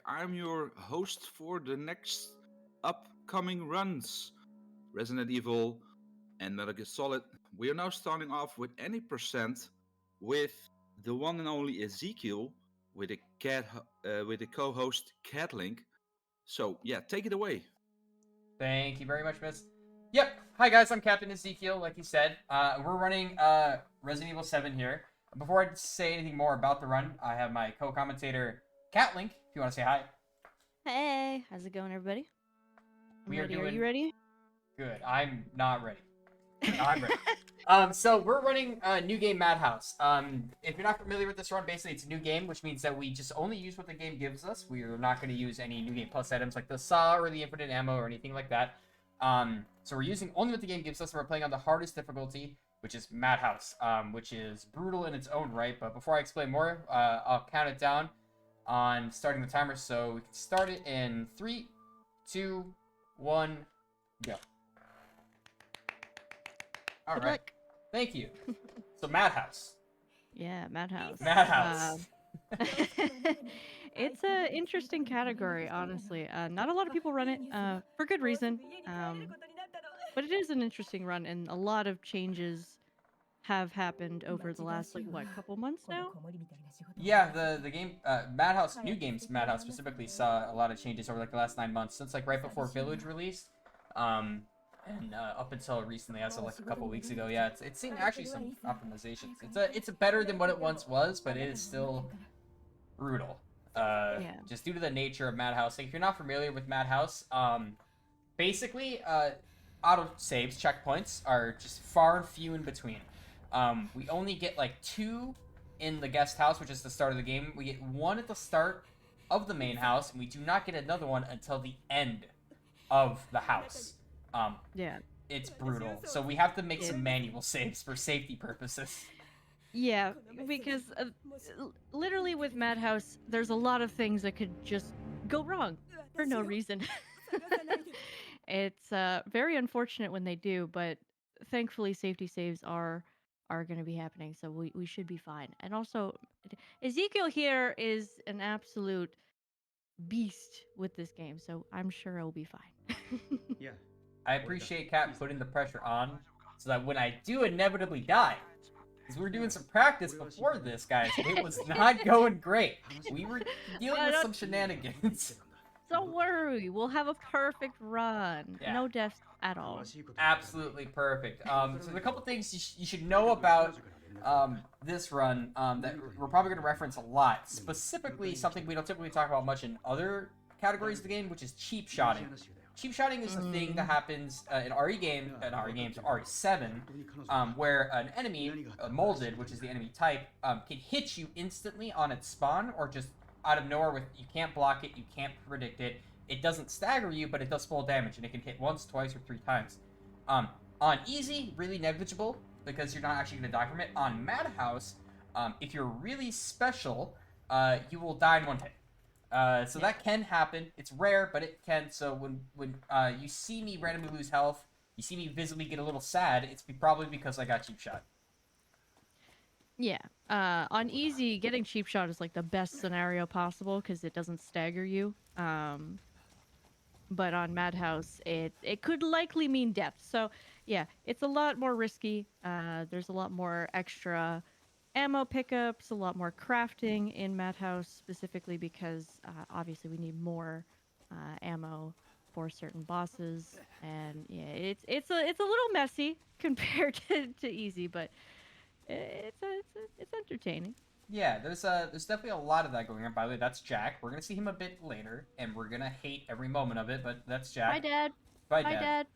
I'm your host for the next upcoming runs Resident Evil and Metal Gear Solid. We are now starting off with any percent with the one and only Ezekiel with a co-host Catlink. So yeah, take it away. Thank you very much, Miss. Yep. Hi, guys. I'm Captain Ezekiel, like you said. We're running Resident Evil 7 here. Before I say anything more about the run, I have my co-commentator, Catlink, if you want to say hi. Hey, how's it going, everybody? We are ready. doing... Are you ready? Good. I'm not ready. I'm ready. So we're running New Game Madhouse. If you're not familiar with this run, basically it's a new game, which means that we just only use what the game gives us. We are not going to use any New Game Plus items like the saw or the infinite ammo or anything like that. So we're using only what the game gives us, and we're playing on the hardest difficulty, which is Madhouse, which is brutal in its own right. But before I explain more, I'll count it down on starting the timer, so we can start it in 3, 2, 1, go. All Good right. luck. Thank you. So Madhouse. Yeah, Madhouse. Madhouse. It's an interesting category, honestly. Not a lot of people run it for good reason. But it is an interesting run, and a lot of changes have happened over the last, couple months now? Yeah, the game, Madhouse, New Games Madhouse specifically saw a lot of changes over, the last 9 months, since, right before Village released, and up until recently, as of, a couple weeks ago. Yeah, it's seen actually some optimizations. It's better than what it once was, but it is still brutal. Yeah. Just due to the nature of Madhouse. If you're not familiar with Madhouse, basically, auto saves, checkpoints, are just far and few in between. We only get 2 in the guest house, which is the start of the game. We get 1 at the start of the main house, and we do not get another one until the end of the house. Yeah. It's brutal. So we have to make some manual saves for safety purposes. Yeah, because literally with Madhouse, there's a lot of things that could just go wrong for no reason. It's very unfortunate when they do, but thankfully safety saves are going to be happening, so we should be fine. And also, Ezekiel here is an absolute beast with this game, so I'm sure it'll be fine. Yeah. I appreciate Kat putting the pressure on so that when I do inevitably die, because we were doing some practice before this, guys, it was not going great. We were dealing with some shenanigans. Don't worry, we'll have a perfect run. Yeah. No deaths at all. Absolutely perfect. So there's a couple things you should know about this run that we're probably going to reference a lot. Specifically, something we don't typically talk about much in other categories of the game, which is cheap shotting. Cheap shotting is a thing that happens in RE7, where an enemy, molded, which is the enemy type, can hit you instantly on its spawn, or just out of nowhere. You can't block it, you can't predict it. It doesn't stagger you, but it does full damage, and it can hit once, twice, or 3 times. On easy, really negligible, because you're not actually going to die from it. On Madhouse, if you're really special, you will die in 1 hit. So that can happen. It's rare, but it can. So when you see me randomly lose health, you see me visibly get a little sad, it's probably because I got cheap shot. Yeah. On easy, getting cheap shot is the best scenario possible because it doesn't stagger you. But on Madhouse, it could likely mean death. So yeah, it's a lot more risky. There's a lot more extra ammo pickups, a lot more crafting in Madhouse, specifically because obviously we need more ammo for certain bosses, and yeah, it's a little messy compared to easy, but it's entertaining. Yeah, there's definitely a lot of that going on. By the way, that's Jack. We're gonna see him a bit later, and we're gonna hate every moment of it. But that's Jack. Bye, Dad. Bye, Dad.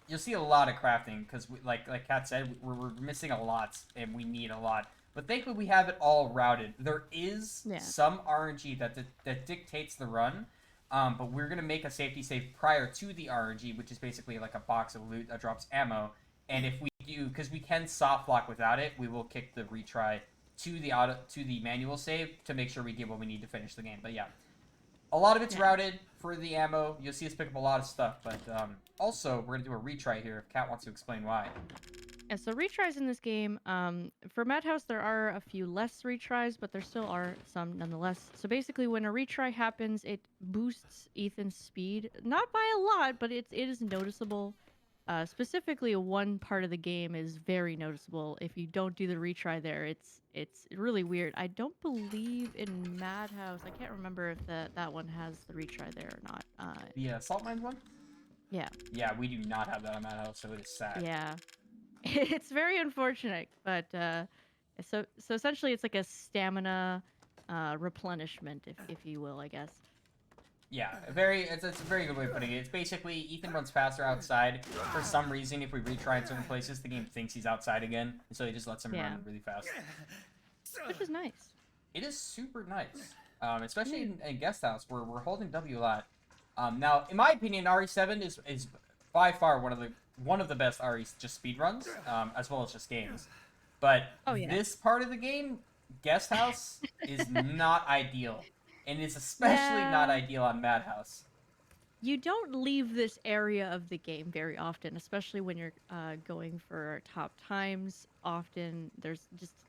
You'll see a lot of crafting because, like Kat said, we're missing a lot, and we need a lot. But thankfully, we have it all routed. There is some RNG that dictates the run, but we're gonna make a safety save prior to the RNG, which is basically like a box of loot that drops ammo. And if we do, because we can soft lock without it, we will kick the retry to the manual save to make sure we get what we need to finish the game. But yeah, a lot of it's routed for the ammo. You'll see us pick up a lot of stuff, but also we're gonna do a retry here if Kat wants to explain why. Yeah, so retries in this game, for Madhouse, there are a few less retries, but there still are some nonetheless. So basically, when a retry happens, it boosts Ethan's speed, not by a lot, but it is noticeable. Specifically, one part of the game is very noticeable. If you don't do the retry there, it's really weird. I don't believe in Madhouse. I can't remember if that one has the retry there or not. The Salt Mines one? Yeah. Yeah, we do not have that on Madhouse, so it is sad. Yeah. It's very unfortunate, but so essentially it's like a stamina replenishment, if you will, I guess. Yeah, it's a very good way of putting it. It's basically Ethan runs faster outside. For some reason, if we retry in certain places, the game thinks he's outside again, and so he just lets him run really fast. Which is nice. It is super nice, especially in Guest House, where we're holding W a lot. Now, in my opinion, RE7 is by far one of the best RE just speedruns, as well as just games. But this part of the game, Guest House, is not ideal. And it's especially not ideal on Madhouse. You don't leave this area of the game very often, especially when you're going for top times. Often there's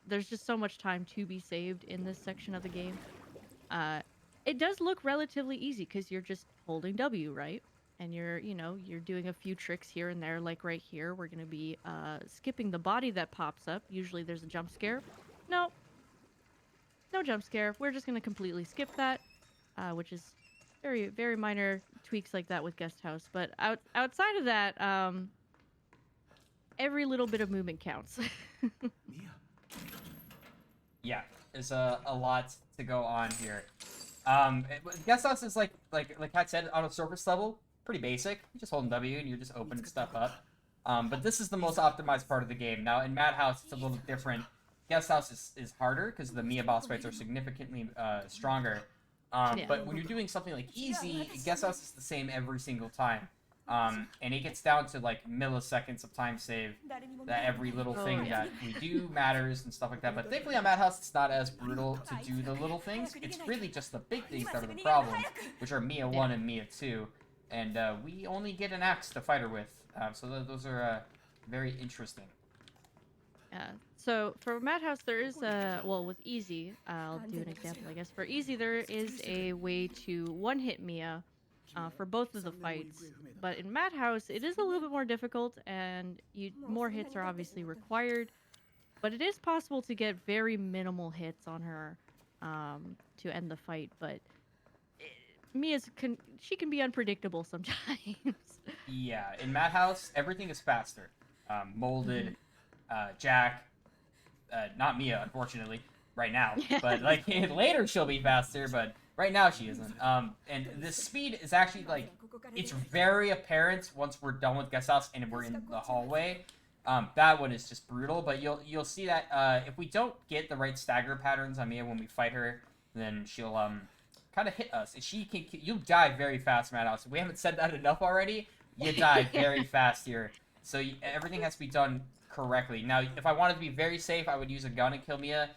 just so much time to be saved in this section of the game. It does look relatively easy because you're just holding W, right? And you're doing a few tricks here and there, like right here. We're gonna be skipping the body that pops up. Usually there's a jump scare. No jump scare. We're just going to completely skip that, which is very, very minor tweaks like that with Guest House. But outside of that, every little bit of movement counts. Yeah, there's a lot to go on here. Guest House is like Kat said, on a surface level, pretty basic. You're just holding W and you're just opening stuff up. But this is the most optimized part of the game. Now, in Madhouse, it's a little different. Guest House is harder because the Mia boss fights are significantly stronger. But when you're doing something like easy, Guest House is the same every single time. And it gets down to like milliseconds of time save, that every little thing that we do matters and stuff like that. But thankfully on Madhouse, it's not as brutal to do the little things. It's really just the big things that are the problem, which are Mia 1 and Mia 2. And we only get an axe to fight her with. So those are very interesting. So for Madhouse, there is with Easy, I'll do an example, I guess. For Easy, there is a way to one-hit Mia for both of the fights. But in Madhouse, it is a little bit more difficult, and more hits are obviously required. But it is possible to get very minimal hits on her to end the fight. But she can be unpredictable sometimes. Yeah, in Madhouse, everything is faster. Molded, Jack, not Mia, unfortunately, right now. But like later, she'll be faster. But right now, she isn't. And the speed is actually like it's very apparent once we're done with Guest House and we're in the hallway. That one is just brutal. But you'll see that if we don't get the right stagger patterns on Mia when we fight her, then she'll kind of hit us. You'll die very fast, Madhouse. If we haven't said that enough already, you die very fast here. So everything has to be done correctly. Now, if I wanted to be very safe, I would use a gun and kill Mia,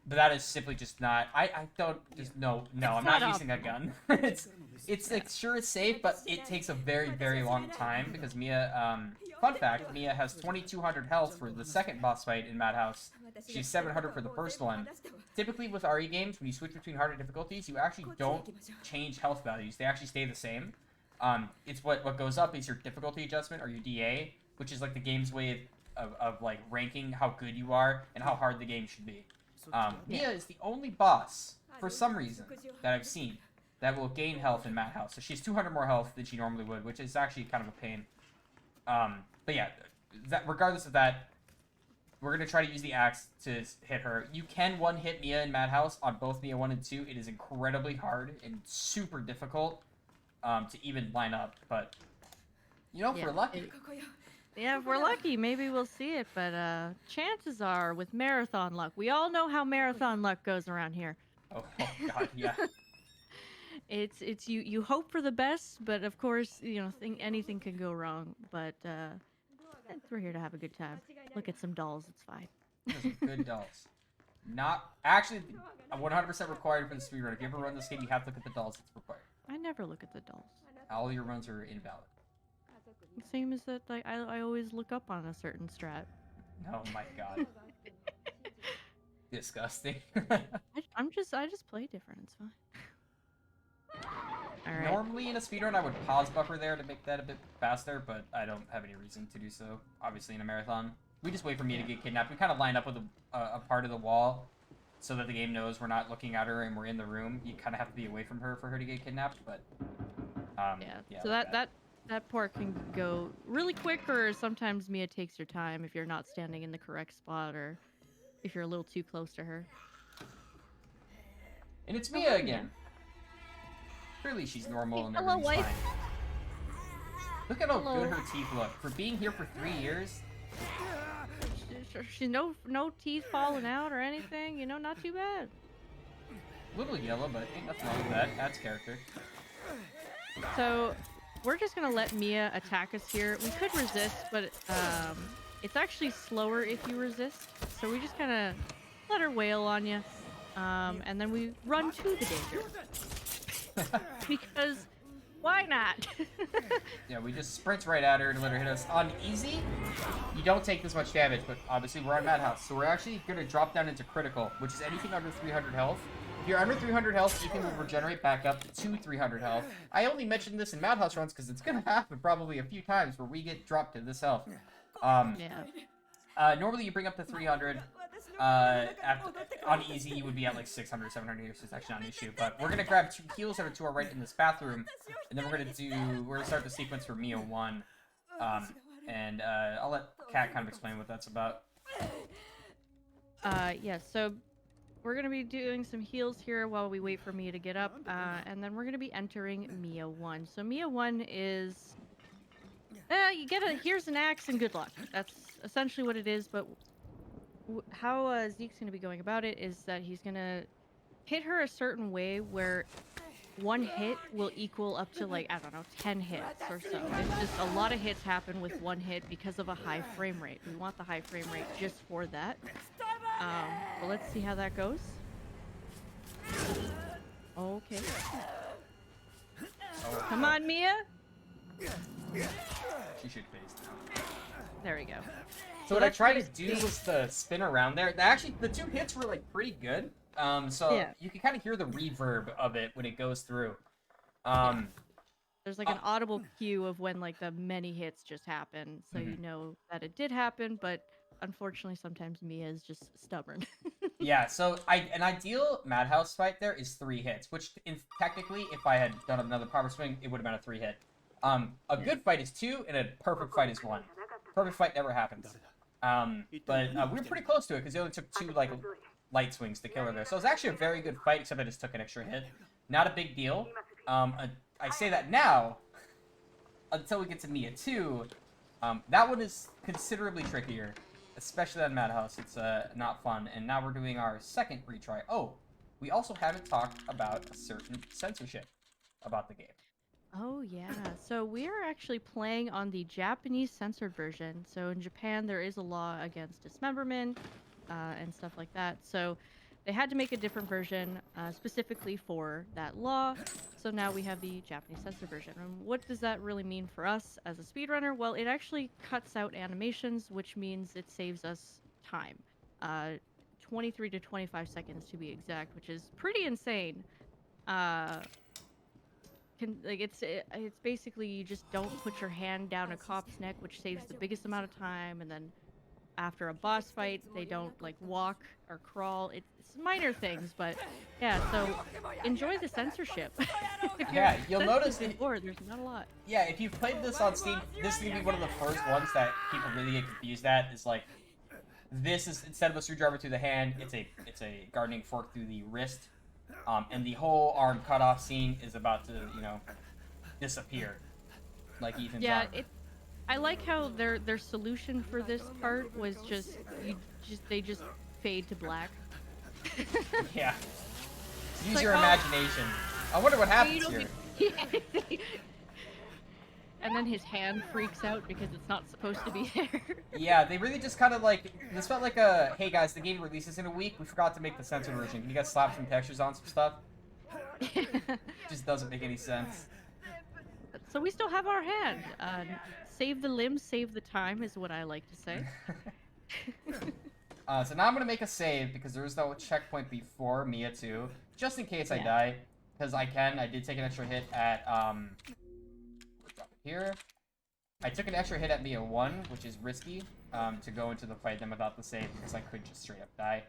but that is simply just not. I'm not using a gun. it's like sure it's safe, but it takes a very, very long time because Mia. Fun fact: Mia has 2,200 health for the second boss fight in Madhouse. She's 700 for the first one. Typically with RE games, when you switch between harder difficulties, you actually don't change health values. They actually stay the same. It's what goes up is your difficulty adjustment or your DA, which is like the game's way of like ranking how good you are and how hard the game should be. Mia is the only boss, for some reason, that I've seen that will gain health in Madhouse. So she has 200 more health than she normally would, which is actually kind of a pain. But yeah, regardless of that, we're going to try to use the axe to hit her. You can one-hit Mia in Madhouse on both Mia 1 and 2. It is incredibly hard and super difficult to even line up. But, if we're lucky. Yeah, if we're lucky, maybe we'll see it. But chances are, with marathon luck, we all know how marathon luck goes around here. Oh God, yeah. It's you hope for the best, but of course, anything can go wrong. But we're here to have a good time. Look at some dolls, it's fine. Those are good dolls. Not actually 100% required for the speedrun. If you ever run this game, you have to look at the dolls. It's required. I never look at the dolls. All your runs are invalid. Same as that, I always look up on a certain strat. Oh my god. Disgusting. I just play different. It's fine. All right. Normally in a speedrun, I would pause buffer there to make that a bit faster, but I don't have any reason to do so. Obviously, in a marathon, we just wait for Mia to get kidnapped. We kind of line up with a part of the wall so that the game knows we're not looking at her and we're in the room. You kind of have to be away from her for her to get kidnapped, but yeah. So that part can go really quick, or sometimes Mia takes her time if you're not standing in the correct spot, or if you're a little too close to her. And it's Mia again. Clearly she's normal and everything's fine. Look at how good her teeth look. For being here for 3 years. She's no teeth falling out or anything, you know, not too bad. A little yellow, but ain't nothing wrong with that. Adds character. So, we're just gonna let Mia attack us here. We could resist, but it's actually slower if you resist. So we just kind of let her wail on you, and then we run to the danger. Because why not? Yeah, we just sprint right at her and let her hit us. On easy, you don't take this much damage, but obviously we're on Madhouse, so we're actually going to drop down into critical, which is anything under 300 health. If you're under 300 health, Ethan will regenerate back up to 300 health. I only mentioned this in Madhouse runs because it's going to happen probably a few times where we get dropped to this health. Normally you bring up to 300. On easy, you would be at like 600, 700 here, so it's actually not an issue. But we're gonna grab 2 heals that are to our right in this bathroom, and then we're gonna start the sequence for Mia 1. I'll let Kat kind of explain what that's about. Yeah, so we're gonna be doing some heals here while we wait for Mia to get up, and then we're gonna be entering Mia 1. So Mia 1 is, you get here's an axe and good luck. That's essentially what it is, but how Zeke's going to be going about it is that he's going to hit her a certain way where 1 hit will equal up to, like, I don't know, 10 hits or so. It's just a lot of hits happen with 1 hit because of a high frame rate. We want the high frame rate just for that. But let's see how that goes. Okay. Come on, Mia! She should face now. There we go. So what I tried to do was the spin around there. Actually, the 2 hits were like pretty good. You can kind of hear the reverb of it when it goes through. There's like an audible cue of when like the many hits just happen, so you know that it did happen. But unfortunately, sometimes Mia is just stubborn. Yeah. So an ideal Madhouse fight there is 3 hits, which technically, if I had done another power swing, it would have been a 3 hit. A good fight is 2, and a perfect fight is 1. Perfect fight never happens. But we were pretty close to it because it only took 2 like light swings to kill her there. So it was actually a very good fight, except I just took an extra hit. Not a big deal. I say that now until we get to Mia 2. That one is considerably trickier, especially on Madhouse. It's not fun. And now we're doing our second retry. Oh, we also haven't talked about a certain censorship about the game. Oh yeah, so we are actually playing on the Japanese censored version. So in Japan there is a law against dismemberment and stuff like that. So they had to make a different version specifically for that law. So now we have the Japanese censored version. And what does that really mean for us as a speedrunner? Well, it actually cuts out animations, which means it saves us time. 23 to 25 seconds to be exact, which is pretty insane. It's basically you just don't put your hand down a cop's neck, which saves the biggest amount of time, and then after a boss fight they don't like walk or crawl. It's minor things, but yeah, so enjoy the censorship. Yeah, you'll notice before, there's not a lot. Yeah, if you've played this on Steam, this is gonna be one of the first ones that people really get confused at. Is like, this is, instead of a screwdriver through the hand, it's a gardening fork through the wrist. And the whole arm cutoff scene is about to, disappear, like Ethan's arm. I like how their solution for this part was they just fade to black. Yeah. Use your imagination. I wonder what happens here. And then his hand freaks out because it's not supposed to be there. Yeah, they really just kind of like, this felt like a, hey guys, the game releases in a week, we forgot to make the censored version. Can you guys slap some textures on some stuff? Just doesn't make any sense. So we still have our hand. Save the limbs, save the time is what I like to say. So now I'm gonna make a save because there was no checkpoint before Mia 2, just in case I Yeah. die, because I did take an extra hit at drop it here. I took an extra hit at Mia 1, which is risky, to go into the fight then without the save because I could just straight up die.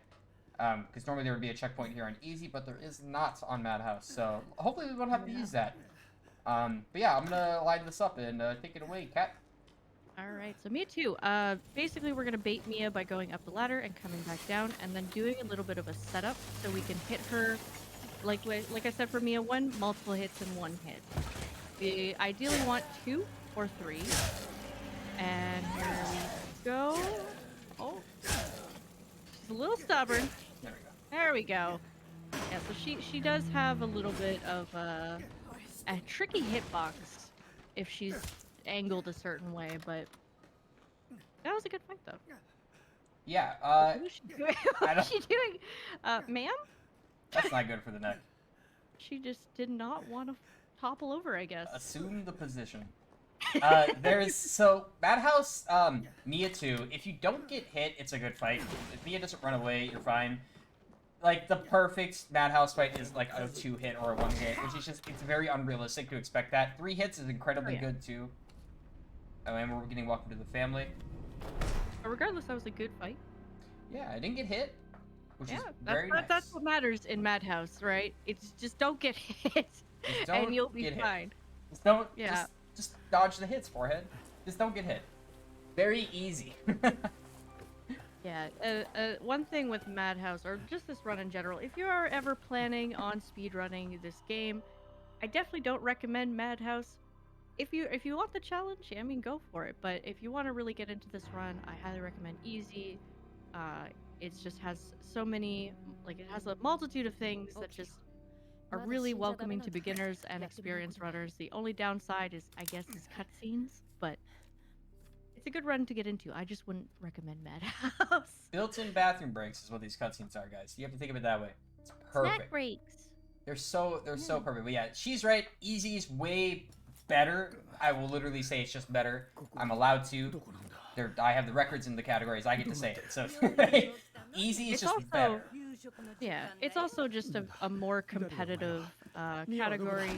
Because normally there would be a checkpoint here on easy, but there is not on Madhouse, so hopefully we won't have to use that. But yeah, I'm gonna line this up and take it away, Kat. All right, so Mia 2. Basically, we're gonna bait Mia by going up the ladder and coming back down, and then doing a little bit of a setup so we can hit her. Like I said for Mia 1, multiple hits in one hit. We ideally want 2 or 3. And here we go. Oh, she's a little stubborn. There we go. There we go. Yeah, so she does have a little bit of a tricky hitbox if she's angled a certain way, but that was a good fight though. Yeah, What is she doing? I What is she doing? Ma'am? that's not good for the neck. She just did not want to topple over, I guess. Assume the position. So Madhouse, Mia 2, if you don't get hit, it's a good fight. If Mia doesn't run away, you're fine. Like, the perfect Madhouse fight is like a 2-hit or a 1-hit, which is just, it's very unrealistic to expect that. 3 hits is incredibly good too. Oh, and we're getting welcome to the family. But regardless, that was a good fight. Yeah, I didn't get hit, which is that's, very nice. That's what matters in Madhouse, right? It's just don't get hit, Just don't and you'll be get hit. fine. Just don't, Yeah. just dodge the hits, forehead. Just don't get hit. Very easy. Yeah, one thing with Madhouse, or just this run in general, if you are ever planning on speedrunning this game, I definitely don't recommend Madhouse. If you want the challenge, I mean, go for it. But if you want to really get into this run, I highly recommend Easy. It just has so many, like, it has a multitude of things that just are really welcoming to beginners and experienced runners. The only downside is, I guess, is cutscenes, but it's a good run to get into. I just wouldn't recommend Madhouse. Built-in bathroom breaks is what these cutscenes are, guys. You have to think of it that way. It's perfect. Snack breaks. They're so perfect. But yeah, she's right. Easy's way better. I will literally say it's just better. I'm allowed to. I have the records in the categories. I get to say it. So Easy is just better. Yeah, it's also just a more competitive category.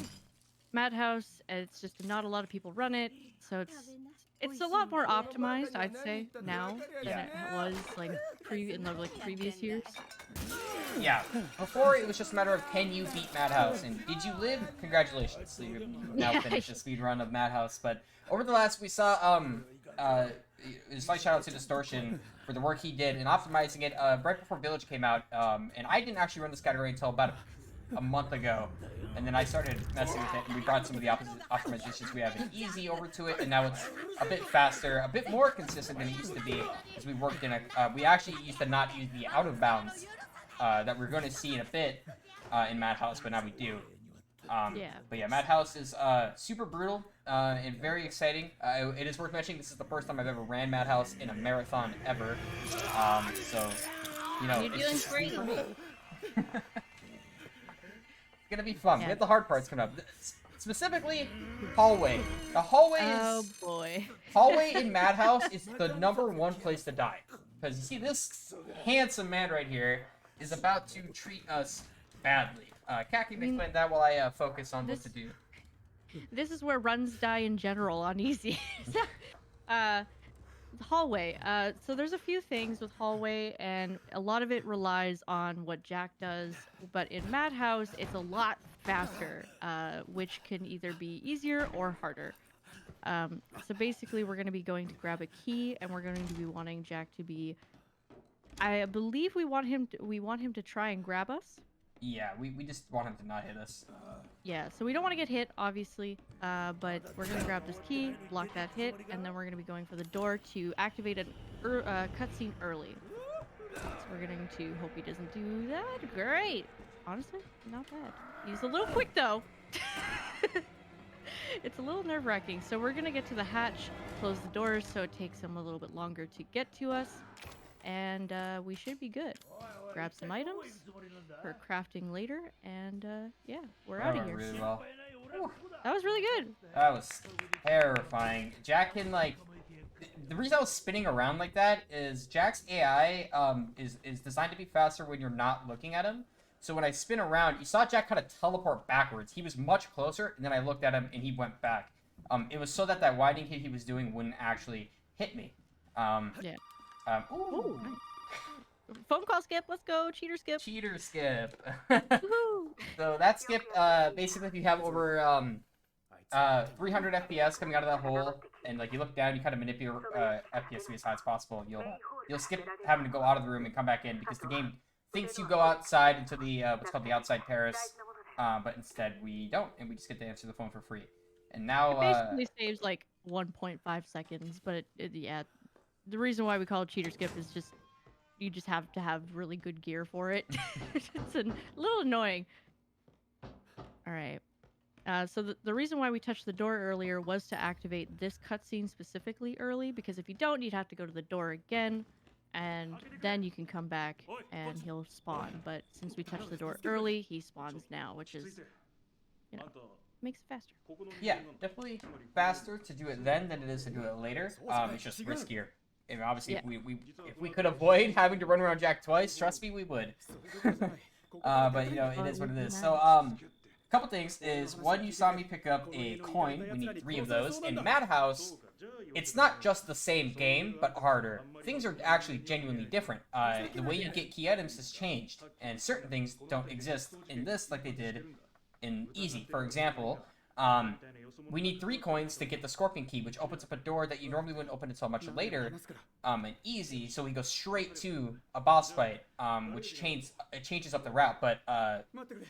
Madhouse, it's just not a lot of people run it, so it's a lot more optimized, I'd say, now than it was like in the previous years. Yeah. Before it was just a matter of can you beat Madhouse, and did you live? Congratulations. So you now finished the speed run of Madhouse. But over the last, we saw a slight shout out to Distortion for the work he did in optimizing it right before Village came out. And I didn't actually run this category until about a month ago, and then I started messing with it, and we brought some of the optimizations we have in Easy over to it, and now it's a bit faster, a bit more consistent than it used to be, as we worked in we actually used to not use the out of bounds that we're going to see in a bit in Madhouse, but now we do. But yeah, Madhouse is super brutal and very exciting. It is worth mentioning this is the first time I've ever ran Madhouse in a marathon ever, so you know, You're it's doing just great. for me. It's gonna be fun. Yeah. We have the hard parts coming up. Specifically, hallway. The hallway Oh is boy. hallway in Madhouse is the #1 place to die. Because you see, this handsome man right here is about to treat us badly. Kat can explain that while I focus on what to do. This is where runs die in general on Easy. Hallway. So there's a few things with hallway, and a lot of it relies on what Jack does. But in Madhouse, it's a lot faster, which can either be easier or harder. So basically, we're going to be going to grab a key, and we're going to be wanting Jack to be. I believe we want him to try and grab us. Yeah, we just want him to not hit us. Yeah, so we don't want to get hit, obviously, but we're going to grab this key, block that hit, and then we're going to be going for the door to activate a cutscene early. So we're going to hope he doesn't do that. Great! Honestly, not bad. He's a little quick, though. It's a little nerve-wracking. So we're going to get to the hatch, close the doors, so it takes him a little bit longer to get to us, and we should be good. Grab some items for crafting later, and yeah, we're out of here. Really well. That was really good. That was terrifying. Jack can, like, The reason I was spinning around like that is Jack's AI is designed to be faster when you're not looking at him. So when I spin around, you saw Jack kind of teleport backwards. He was much closer, and then I looked at him, and he went back. It was so that winding hit he was doing wouldn't actually hit me. Yeah. Ooh, nice. Phone call skip. Let's go. Cheater skip. Cheater skip. Woohoo. So that skip, basically, if you have over 300 FPS coming out of that hole, and like you look down, you kind of manipulate FPS to be as high as possible. You'll skip having to go out of the room and come back in because the game thinks you go outside into the what's called the outside terrace, but instead we don't, and we just get to answer the phone for free. And now It basically saves like 1.5 seconds, but yeah, the reason why we call it cheater skip is just you just have to have really good gear for it. It's a little annoying. All right. So the reason why we touched the door earlier was to activate this cutscene specifically early, because if you don't, you'd have to go to the door again, and then you can come back and he'll spawn. But since we touched the door early, he spawns now, which is, you know, makes it faster. Yeah, definitely faster to do it then than it is to do it later. It's just riskier. And obviously, Yeah. if we could avoid having to run around Jack twice, trust me, we would. But you know, it is what it is. So couple things is, one, you saw me pick up a coin. We need 3 of those. In Madhouse, it's not just the same game, but harder. Things are actually genuinely different. The way you get key items has changed, and certain things don't exist in this like they did in Easy. For example, we need 3 coins to get the Scorpion Key, which opens up a door that you normally wouldn't open until much later in Easy, so we go straight to a boss fight, which changes up the route, but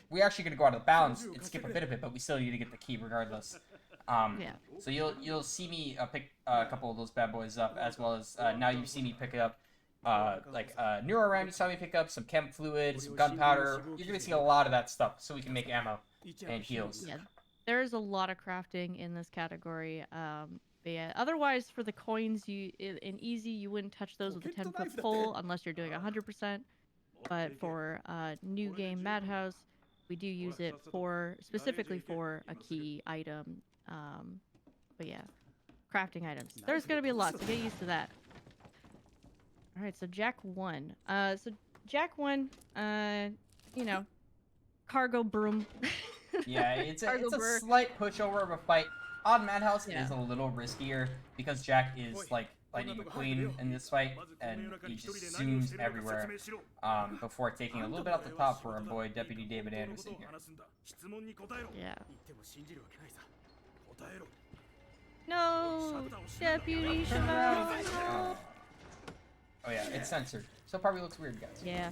we're actually going to go out of bounds and skip a bit of it, but we still need to get the key regardless. Yeah. So you'll see me pick a couple of those bad boys up, as well as now you see me pick up Neuroram, you saw me pick up some chem fluid, some gunpowder. You're going to see a lot of that stuff, so we can make ammo and heals. Yeah. There's a lot of crafting in this category. But yeah, otherwise for the coins, in Easy you wouldn't touch those with a 10-foot pole unless you're doing 100%. But for new game Madhouse, we do use it specifically for a key item. But yeah, crafting items. There's gonna be a lot, so get used to that. All right, so Jack 1. So Jack 1, you know, cargo broom. Yeah, it's a slight pushover of a fight. Odd Madhouse Yeah. is a little riskier because Jack is like Lightning McQueen in this fight, and he just zooms everywhere before taking a little bit off the top for our boy Deputy David Anderson here. Yeah. No, Deputy Cheval. No. Oh yeah, it's censored, so it probably looks weird, guys. Yeah,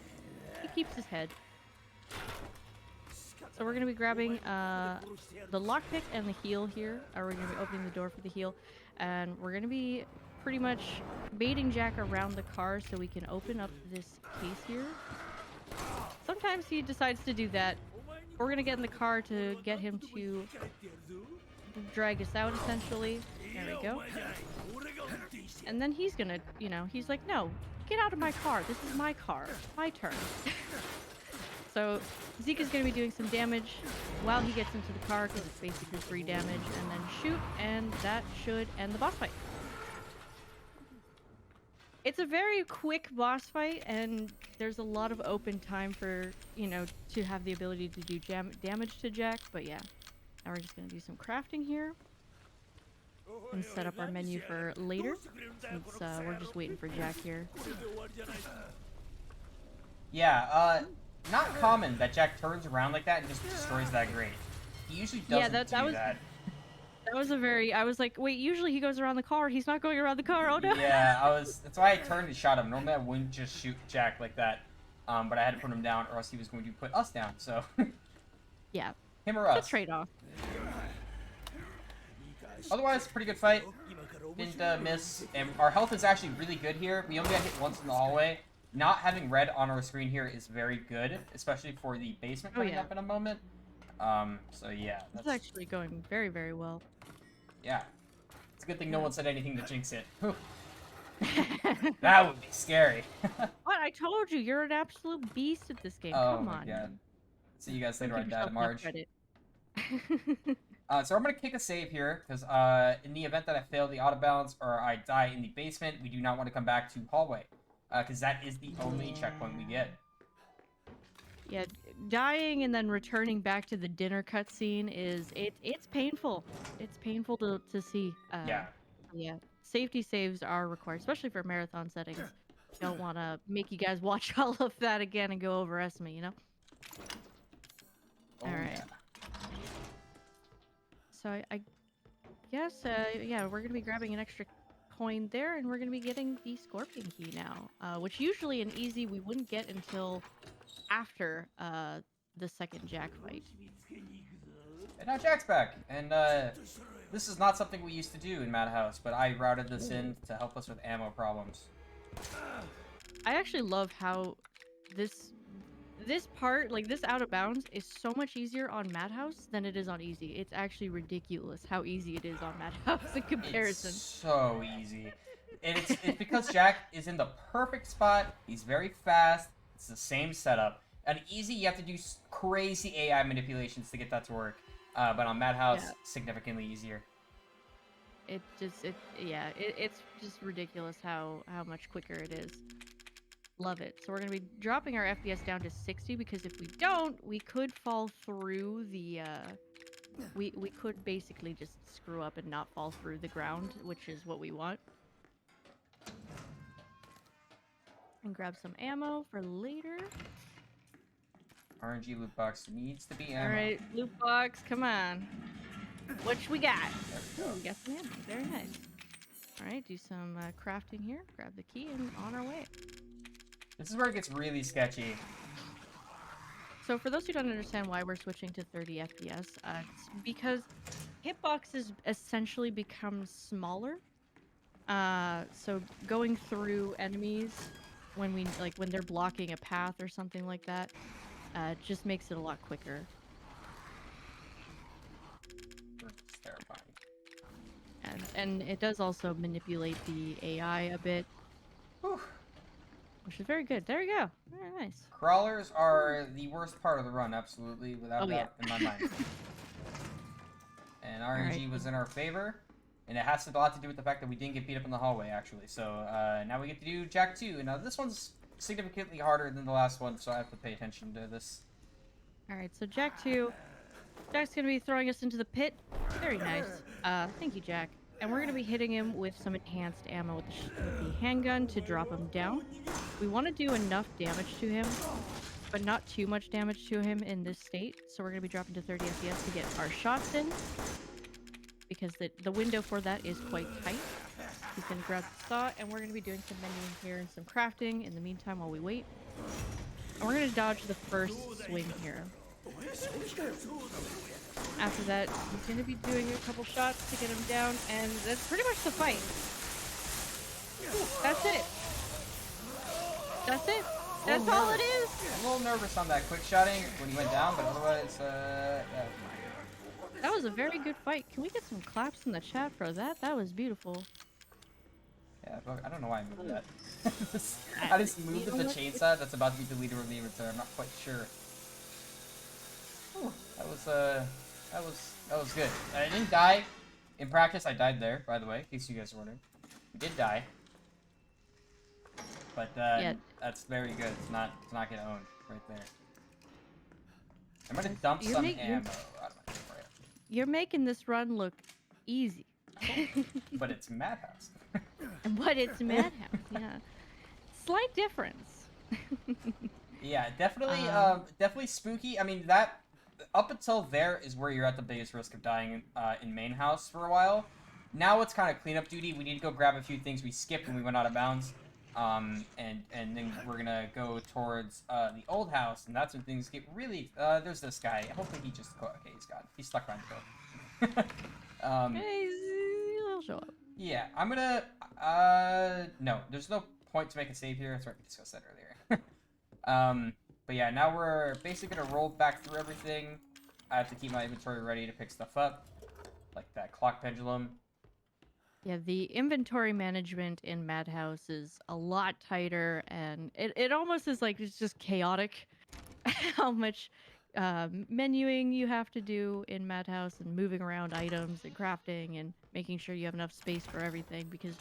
he keeps his head. So we're gonna be grabbing the lockpick and the heal here. We're gonna be opening the door for the heal, and we're gonna be pretty much baiting Jack around the car so we can open up this case here. Sometimes he decides to do that. We're gonna get in the car to get him to drag us out, essentially. There we go. And then he's gonna, you know, he's like, no, get out of my car. This is my car. My turn. So Zeke is going to be doing some damage while he gets into the car, because it's basically free damage, and then shoot, and that should end the boss fight. It's a very quick boss fight, and there's a lot of open time for, you know, to have the ability to do damage to Jack, but yeah. Now we're just going to do some crafting here and set up our menu for later, since we're just waiting for Jack here. Yeah, not common that Jack turns around like that and just destroys that grate. He usually doesn't do that. That was a very... I was like, wait, usually he goes around the car. He's not going around the car. Oh, no. Yeah, that's why I turned and shot him. Normally I wouldn't just shoot Jack like that. But I had to put him down, or else he was going to put us down, so... Yeah. Him or us. It's a trade-off. Otherwise, pretty good fight. Didn't miss. And our health is actually really good here. We only got hit once in the hallway. Not having red on our screen here is very good, especially for the basement coming up in a moment. So yeah. That's actually going very, very well. Yeah. It's a good thing no one said anything to jinx it. That would be scary. What? I told you, you're an absolute beast at this game. Oh Come my on. God. See you guys later on Give yourself Data Marge. enough credit. So I'm going to kick a save here, because in the event that I fail the auto balance or I die in the basement, we do not want to come back to hallway, because that is the only checkpoint we get. Yeah, dying and then returning back to the dinner cutscene it's painful. It's painful to see. Yeah. Yeah. Safety saves are required, especially for marathon settings. Don't want to make you guys watch all of that again and go overestimate, you know? Oh, All right. yeah. So I guess, yeah, we're gonna be grabbing an extra coin there, and we're gonna be getting the scorpion key now, which usually in easy we wouldn't get until after the second Jack fight. And now Jack's back, and this is not something we used to do in Madhouse, but I routed this in to help us with ammo problems. I actually love how this part, like this out of bounds, is so much easier on Madhouse than it is on easy. It's actually ridiculous how easy it is on Madhouse in comparison. It's so easy. And it's because Jack is in the perfect spot. He's very fast. It's the same setup. On easy, you have to do crazy AI manipulations to get that to work. But on Madhouse, Yeah. significantly easier. It's just ridiculous how much quicker it is. Love it. So we're gonna be dropping our FPS down to 60, because if we don't, we could fall through the we could basically just screw up and not fall through the ground, which is what we want. And grab some ammo for later. RNG loot box needs to be ammo. All right, loot box, come on. What we got? There we go. Ooh, we got some ammo. Very nice. All right, do some crafting here. Grab the key and on our way. This is where it gets really sketchy. So for those who don't understand why we're switching to 30 FPS, it's because hitboxes essentially become smaller. So going through enemies when they're blocking a path or something like that, just makes it a lot quicker. It's terrifying. And it does also manipulate the AI a bit, Whew. which is very good. There you go. Very nice. Crawlers are the worst part of the run, absolutely, without Oh, doubt, in my mind. And RNG Alright. was in our favor, and it has a lot to do with the fact that we didn't get beat up in the hallway, actually. So now we get to do Jack 2, and now this one's significantly harder than the last one, so I have to pay attention to this. Alright, so Jack 2. Jack's gonna be throwing us into the pit. Very nice. Thank you, Jack. And we're gonna be hitting him with some enhanced ammo with the handgun to drop him down. We want to do enough damage to him, but not too much damage to him in this state. So we're gonna be dropping to 30 FPS to get our shots in, because the window for that is quite tight. He's gonna grab the saw, and we're gonna be doing some menuing here and some crafting in the meantime while we wait. And we're gonna dodge the first swing here. After that, he's going to be doing a couple shots to get him down, and that's pretty much the fight. That's it. That's it. That's all it is. I'm a little nervous on that quick shotting when he went down, but otherwise, yeah. That was a very good fight. Can we get some claps in the chat for that? That was beautiful. Yeah, I don't know why I moved that. I just moved the chainsaw that's about to be deleted from the inventory. I'm not quite sure. Whew, that was good. I didn't die. In practice, I died there, by the way, in case you guys are wondering. I did die. But Yeah. that's very good. It's not gonna own right there. I'm gonna dump You're some making- ammo out of my inventory. You're making this run look easy. But it's Madhouse. But it's Madhouse, yeah. Slight difference. Yeah, definitely, definitely spooky. I mean, that up until there is where you're at the biggest risk of dying in main house for a while. Now it's kind of cleanup duty. We need to go grab a few things we skipped when we went out of bounds, and then we're gonna go towards the old house, and that's when things get really. There's this guy. Hopefully he just okay. He's stuck around the door. He'll show up. Yeah, I'm gonna. No, there's no point to make a save here. Sorry, we discussed that earlier. But yeah, now we're basically gonna roll back through everything. I have to keep my inventory ready to pick stuff up, like that clock pendulum. Yeah, the inventory management in Madhouse is a lot tighter, and it almost is like it's just chaotic how much menuing you have to do in Madhouse and moving around items and crafting and making sure you have enough space for everything, because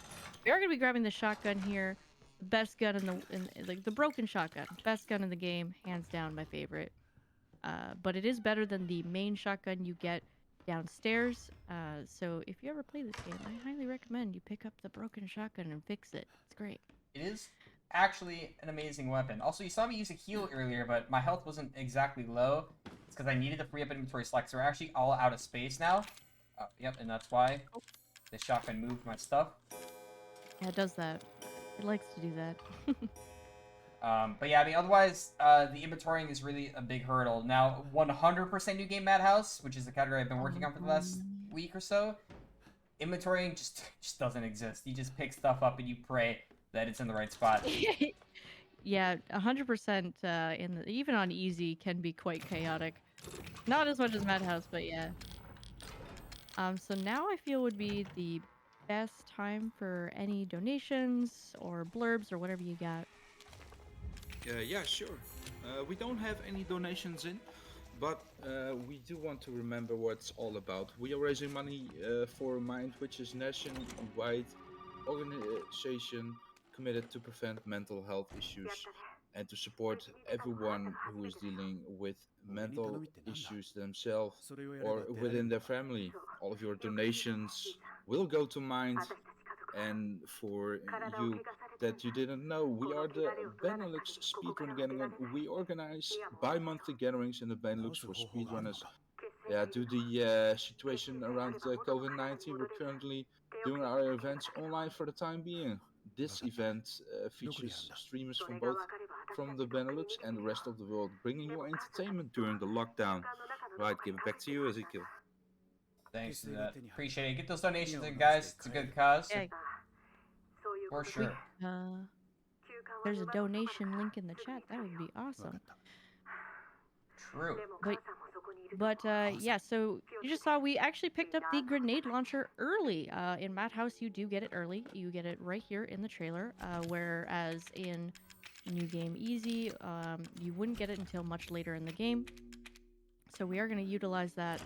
we are going to be grabbing the shotgun here. The best gun like the broken shotgun, best gun in the game, hands down my favorite. But it is better than the main shotgun you get downstairs. So if you ever play this game, I highly recommend you pick up the broken shotgun and fix it. It's great. It is actually an amazing weapon. Also, you saw me use a heal earlier, but my health wasn't exactly low. It's because I needed to free up inventory slots. So we're actually all out of space now. Yep, and that's why the shotgun moved my stuff. Yeah, it does that. It likes to do that. But yeah, I mean, otherwise, the inventorying is really a big hurdle. Now, 100% new game Madhouse, which is the category I've been working on for the last week or so, inventorying just doesn't exist. You just pick stuff up and you pray that it's in the right spot. Yeah, 100% even on easy can be quite chaotic. Not as much as Madhouse, but yeah. So now I feel would be the best time for any donations or blurbs or whatever you got. Yeah, sure. We don't have any donations in, but we do want to remember what it's all about. We are raising money for Mind, which is a nationwide organization committed to prevent mental health issues and to support everyone who is dealing with mental issues themselves or within their family. All of your donations will go to Mind. And for you that you didn't know, we are the Benelux Speedrun Gang, and we organize bi-monthly gatherings in the Benelux for speedrunners. Yeah, due to the situation around COVID-19, we're currently doing our events online for the time being. This event features streamers from the Benelux and the rest of the world, bringing you entertainment during the lockdown. Right, give it back to you, Ezekiel. Thanks for that. Appreciate it. Get those donations in, guys. It's a good cause. Yeah, For sure. there's a donation link in the chat. That would be awesome. True. But yeah, so you just saw we actually picked up the grenade launcher early. In Madhouse, you do get it early. You get it right here in the trailer. Whereas in New Game Easy, you wouldn't get it until much later in the game. So we are going to utilize that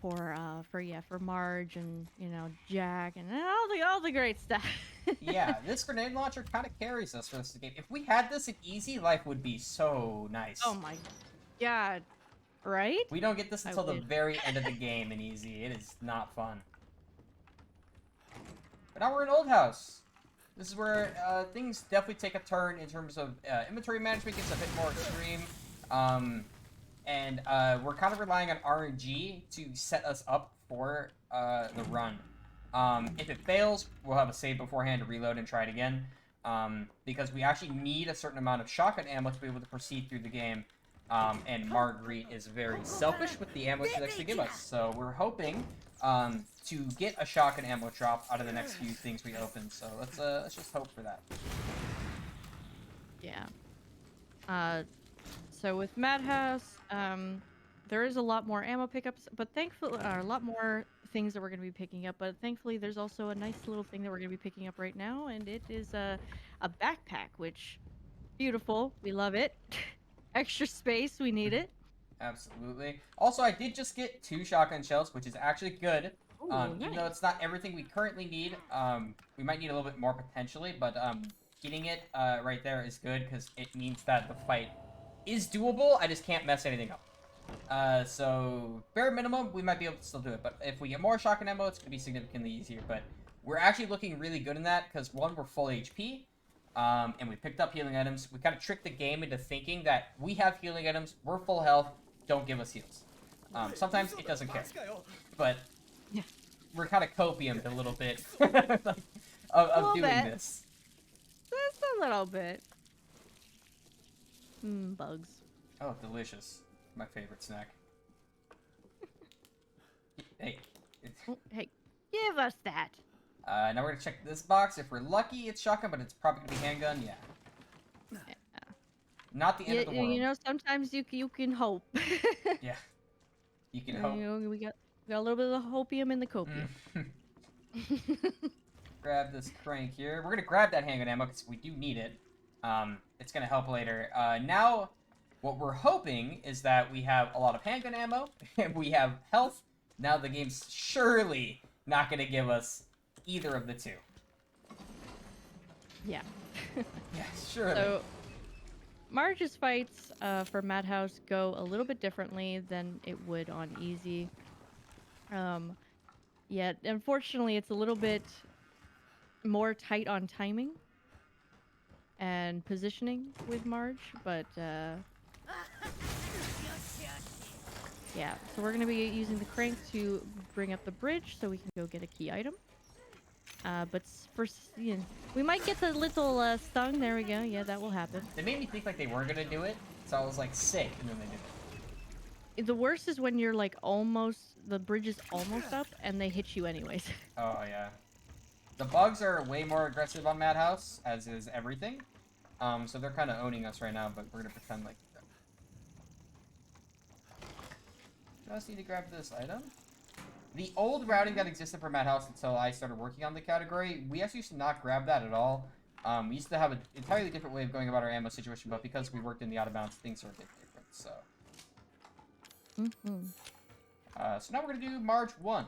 for Marge and Jack and all the great stuff. Yeah, this grenade launcher kind of carries us for this game. If we had this in easy, life would be so nice. Oh my god, right? We don't get this until the very end of the game in easy. It is not fun. But now we're in Old House. This is where things definitely take a turn in terms of inventory management gets a bit more extreme. And we're kind of relying on RNG to set us up for the run. If it fails, we'll have a save beforehand to reload and try it again. Because we actually need a certain amount of shotgun ammo to be able to proceed through the game. And Marguerite is very selfish with the ammo she likes to give us. So we're hoping to get a shotgun ammo drop out of the next few things we open. So let's just hope for that. Yeah. So with Madhouse, there is a lot more ammo pickups, but thankfully, a lot more things that we're going to be picking up. But thankfully, there's also a nice little thing that we're going to be picking up right now, and it is a backpack, which beautiful. We love it. Extra space, we need it. Absolutely. Also, I did just get 2 shotgun shells, which is actually good. Ooh, Even nice. though it's not everything we currently need, we might need a little bit more potentially, but getting it right there is good because it means that the fight is doable. I just can't mess anything up. So bare minimum, we might be able to still do it. But if we get more shotgun ammo, it's going to be significantly easier. But we're actually looking really good in that because, one, we're full HP, and we picked up healing items. We kind of tricked the game into thinking that we have healing items, we're full health, don't give us heals. Sometimes it doesn't care. But Yeah. we're kind of copiumed a little bit of doing this. Just a little bit. Bugs. Oh, delicious. My favorite snack. Hey. Oh, hey, give us that. Now we're gonna check this box. If we're lucky, it's shotgun, but it's probably gonna be handgun. Yeah. Not the end of the world. You know, sometimes you can hope. Yeah. You can hope. We got a little bit of the hopium in the copium. Grab this crank here. We're gonna grab that handgun ammo because we do need it. It's gonna help later. Now What we're hoping is that we have a lot of handgun ammo, and we have health. Now the game's surely not going to give us either of the two. Yeah. Yeah, surely. So, Marge's fights for Madhouse go a little bit differently than it would on easy. Yet, unfortunately, it's a little bit more tight on timing and positioning with Marge, but yeah, so we're going to be using the crank to bring up the bridge so we can go get a key item. But you know, we might get the little stung. There we go. Yeah, that will happen. They made me think like they weren't going to do it, so I was like, sick, and then they did it. The worst is when you're like the bridge is almost up and they hit you anyways. Oh, yeah. The bugs are way more aggressive on Madhouse, as is everything. So they're kind of owning us right now, but we're going to pretend like... Just need to grab this item. The old routing that existed for Madhouse until I started working on the category, we actually used to not grab that at all. We used to have an entirely different way of going about our ammo situation, but because we worked in the out-of-bounds, things are a bit different, so... So now we're going to do Marge 1.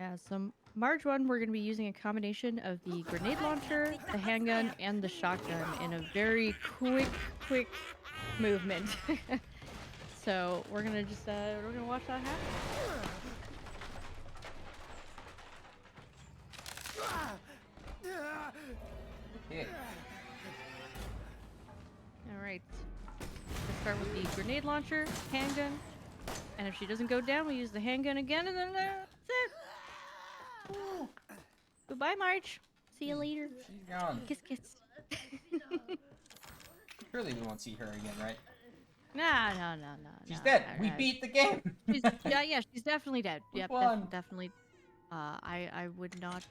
Yeah, so Marge 1, we're going to be using a combination of the grenade launcher, the handgun, and the shotgun in a very quick movement. So we're going to just, we're going to watch that happen. Okay. Alright. Let's start with the grenade launcher, handgun, and if she doesn't go down, we use the handgun again, and then that's it! Ooh. Goodbye, Marge. See you later. She's gone. Kiss, kiss. Surely we won't see her again, right? No. She's dead. We beat the game. Yeah, she's definitely dead. Yep, won. definitely. I would not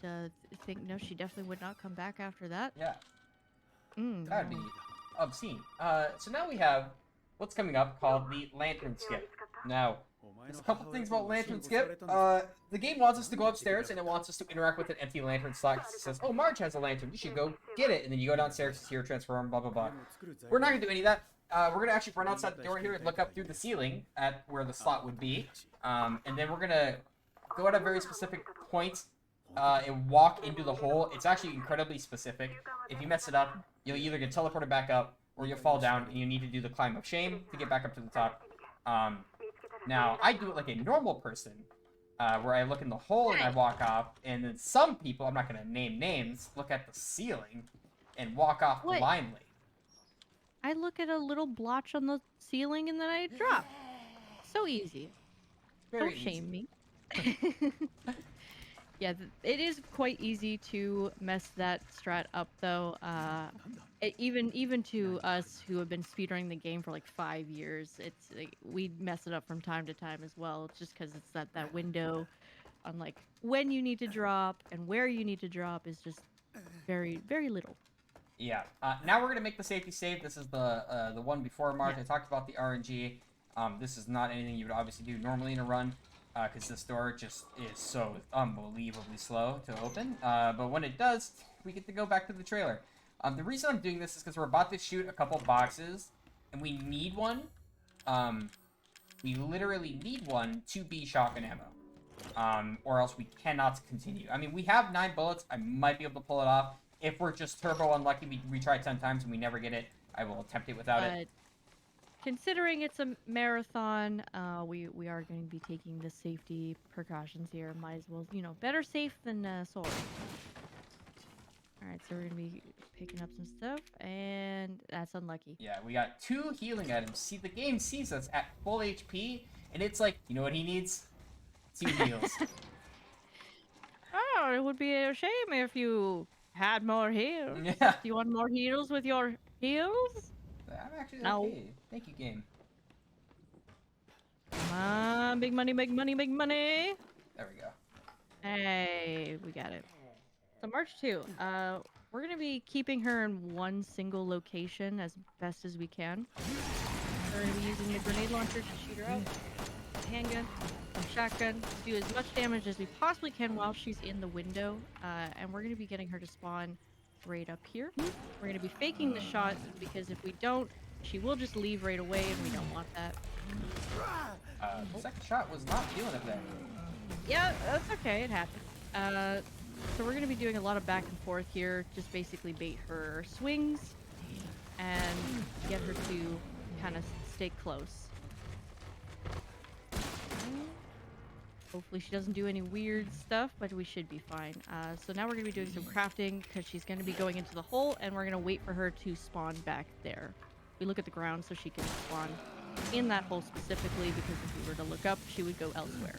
think. No, she definitely would not come back after that. Yeah. That'd be No. obscene. So now we have what's coming up called the Lantern Skip. Now, there's a couple things about Lantern Skip. The game wants us to go upstairs, and it wants us to interact with an empty lantern slot. It says, oh, Marge has a lantern. You should go get it. And then you go downstairs to see her transform, blah, blah, blah. We're not going to do any of that. We're going to actually run outside the door here and look up through the ceiling at where the slot would be. And then we're going to go at a very specific point and walk into the hole. It's actually incredibly specific. If you mess it up, you'll either get teleported back up or you'll fall down and you need to do the climb of shame to get back up to the top. Now, I do it like a normal person, where I look in the hole and I walk off, and then some people, I'm not going to name names, look at the ceiling and walk off blindly. I look at a little blotch on the ceiling and then I drop. So easy. Don't shame me. Yeah, it is quite easy to mess that strat up, though. Even to us who have been speedrunning the game for like 5 years, it's like, we mess it up from time to time as well. It's just because it's that window on like when you need to drop and where you need to drop is just very little. Yeah. Now we're gonna make the safety save. This is the one before March. I talked about the RNG. This is not anything you would obviously do normally in a run, because this door just is so unbelievably slow to open. But when it does, we get to go back to the trailer. The reason I'm doing this is because we're about to shoot a couple boxes, and we need one. We literally need one to be shotgun ammo, or else we cannot continue. I mean, we have 9 bullets. I might be able to pull it off. If we're just turbo unlucky, we try 10 times and we never get it, I will attempt it without it. Considering it's a marathon, we are going to be taking the safety precautions here. Might as well, better safe than sorry. Alright, so we're going to be picking up some stuff, and that's unlucky. Yeah, we got 2 healing items. See, the game sees us at full HP, and it's like, you know what he needs? 2 heals. Oh, it would be a shame if you had more heals. Yeah. Do you want more heals with your heals? I'm actually No. okay. Thank you, game. Come on, big money, big money, big money. There we go. Hey, we got it. So March 2, we're going to be keeping her in one single location as best as we can. We're going to be using the grenade launcher to shoot her out, a handgun, a shotgun, do as much damage as we possibly can while she's in the window, and we're going to be getting her to spawn right up here. We're going to be faking the shot because if we don't, she will just leave right away, and we don't want that. Second shot was not feeling it there. Yeah, that's okay. It happens. So we're going to be doing a lot of back and forth here. Just basically bait her swings and get her to kind of stay close. Hopefully she doesn't do any weird stuff, but we should be fine. So now we're going to be doing some crafting because she's going to be going into the hole, and we're going to wait for her to spawn back there. We look at the ground so she can spawn in that hole specifically, because if we were to look up, she would go elsewhere.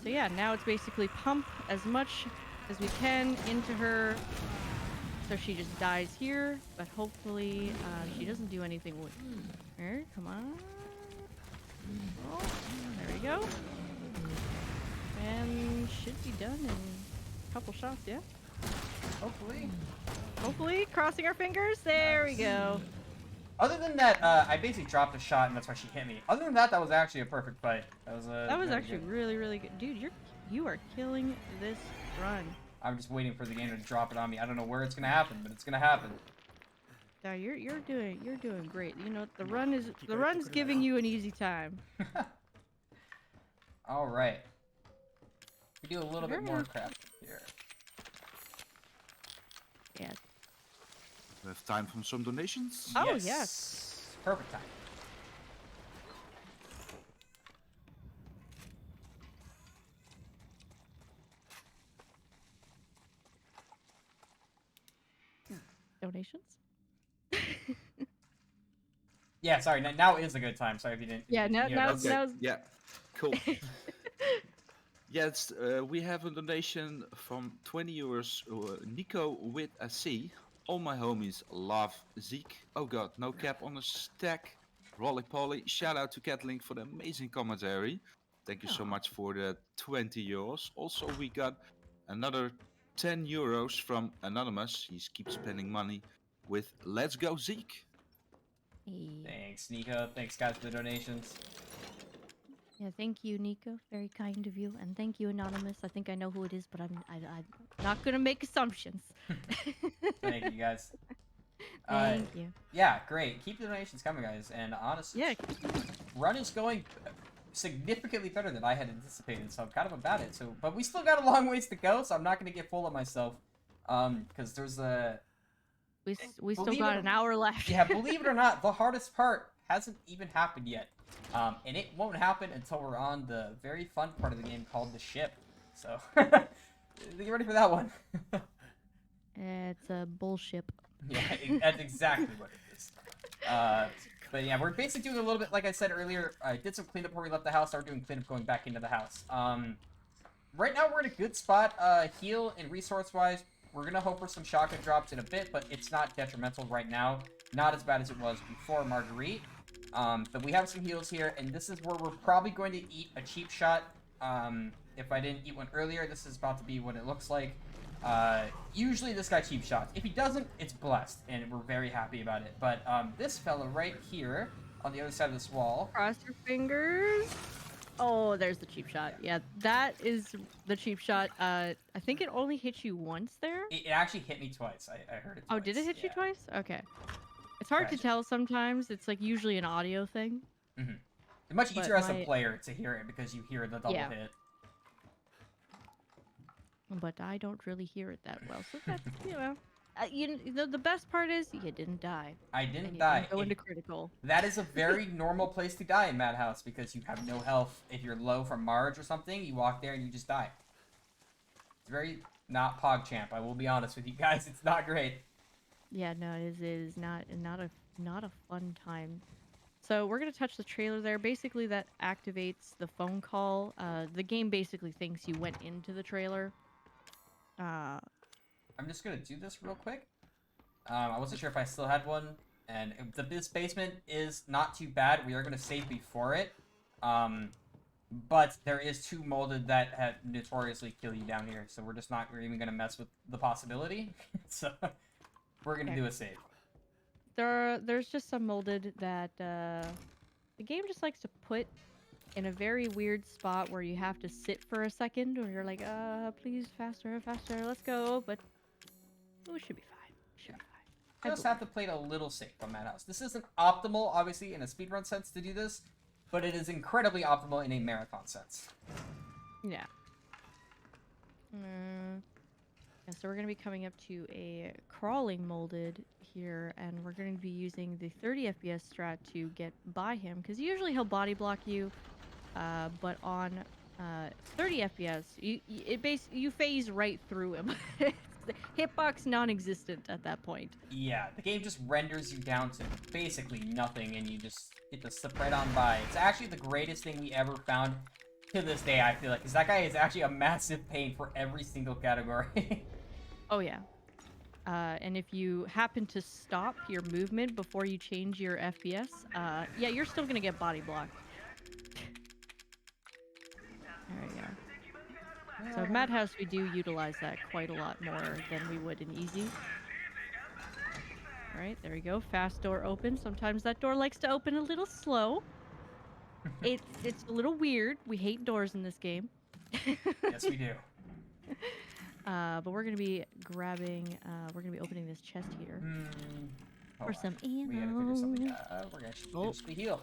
So yeah, now it's basically pump as much as we can into her so she just dies here, but hopefully she doesn't do anything with her. Come on. Oh, there we go. And should be done in a couple shots, yeah? Hopefully. Hopefully, crossing our fingers. There we go. Other than that, I basically dropped a shot, and that's why she hit me. Other than that, that was actually a perfect fight. That was actually good. really, really good. Dude, you are killing this run. I'm just waiting for the game to drop it on me. I don't know where it's gonna happen, but it's gonna happen. Yeah, you're doing great. You know, the run's giving you an easy time. All right. We do a little bit more crafting here. Yeah. We have time for some donations. Oh, yes. yes. Perfect time. Donations? Yeah, sorry. Now is a good time. Sorry if you didn't. Yeah, now Okay. now's Yeah, cool. Yes, we have a donation from 20 euros. Nico with a C. All my homies love Zeke. Oh god, no cap on the stack. Rolly Polly. Shout out to Catlink for the amazing commentary. Thank you so much for the 20 euros. Also, we got another 10 euros from Anonymous. He keeps spending money with Let's Go Zeke. Hey. Thanks, Nico. Thanks, guys, for the donations. Yeah, thank you, Nico. Very kind of you, and thank you, Anonymous. I think I know who it is, but I'm not gonna make assumptions. Thank you, guys. Thank you. Yeah, great. Keep the donations coming, guys. And honestly, Yeah. run is going significantly better than I had anticipated, so I'm kind of about it. So, but we still got a long ways to go, so I'm not gonna get full of myself. Because there's a. We still got an hour left. Yeah, believe it or not, the hardest part hasn't even happened yet. And it won't happen until we're on the very fun part of the game called the ship. So, get ready for that one. It's a bullshit. Yeah, that's exactly what it is. But yeah, we're basically doing a little bit, like I said earlier, I did some cleanup before we left the house, now we're doing cleanup going back into the house. Right now we're in a good spot, heal and resource-wise. We're gonna hope for some shotgun drops in a bit, but it's not detrimental right now. Not as bad as it was before Marguerite. But we have some heals here, and this is where we're probably going to eat a cheap shot. If I didn't eat one earlier, this is about to be what it looks like. Usually this guy cheap shots. If he doesn't, it's blessed, and we're very happy about it. But this fella right here, on the other side of this wall. Cross your fingers. Oh, there's the cheap shot. Yeah, that is the cheap shot. I think it only hit you once there. It actually hit me twice. I heard it twice. Oh, did it hit you twice? Okay. It's hard to tell sometimes. It's like usually an audio thing. Mm-hmm. It's much easier as a player to hear it because you hear the double hit. But I don't really hear it that well, so that's, the best part is you didn't die. I didn't die. Didn't go into critical. That is a very normal place to die in Madhouse because you have no health. If you're low from Marge or something, you walk there and you just die. It's very not PogChamp. I will be honest with you guys. It's not great. Yeah, no, it is not a fun time. So we're gonna touch the trailer there. Basically, that activates the phone call. The game basically thinks you went into the trailer. I'm just gonna do this real quick. I wasn't sure if I still had one, and this basement is not too bad. We are gonna save before it, but there is two molded that have notoriously kill you down here, so we're even gonna mess with the possibility. So we're gonna do a save. There's just some molded that the game just likes to put in a very weird spot where you have to sit for a second, or you're like, please, faster, let's go. But we should be fine. just have to play it a little safe on Madhouse. This isn't optimal, obviously, in a speedrun sense to do this, but it is incredibly optimal in a marathon sense. Yeah. Yeah, so we're going to be coming up to a crawling molded here, and we're going to be using the 30 FPS strat to get by him, because usually he'll body block you, but on 30 FPS, you phase right through him. Hitbox non-existent at that point. Yeah, the game just renders you down to basically nothing, and you just get to slip right on by. It's actually the greatest thing we ever found to this day, I feel like, because that guy is actually a massive pain for every single category. Oh, yeah. And if you happen to stop your movement before you change your FPS, yeah, you're still gonna get body blocked. There we go. So in Madhouse, we do utilize that quite a lot more than we would in Easy. Alright, there we go. Fast door open. Sometimes that door likes to open a little slow. It's a little weird. We hate doors in this game. Yes, we do. But we're gonna be grabbing, we're gonna be opening this chest here. For some ammo. We gotta figure something out. We're gonna just heal.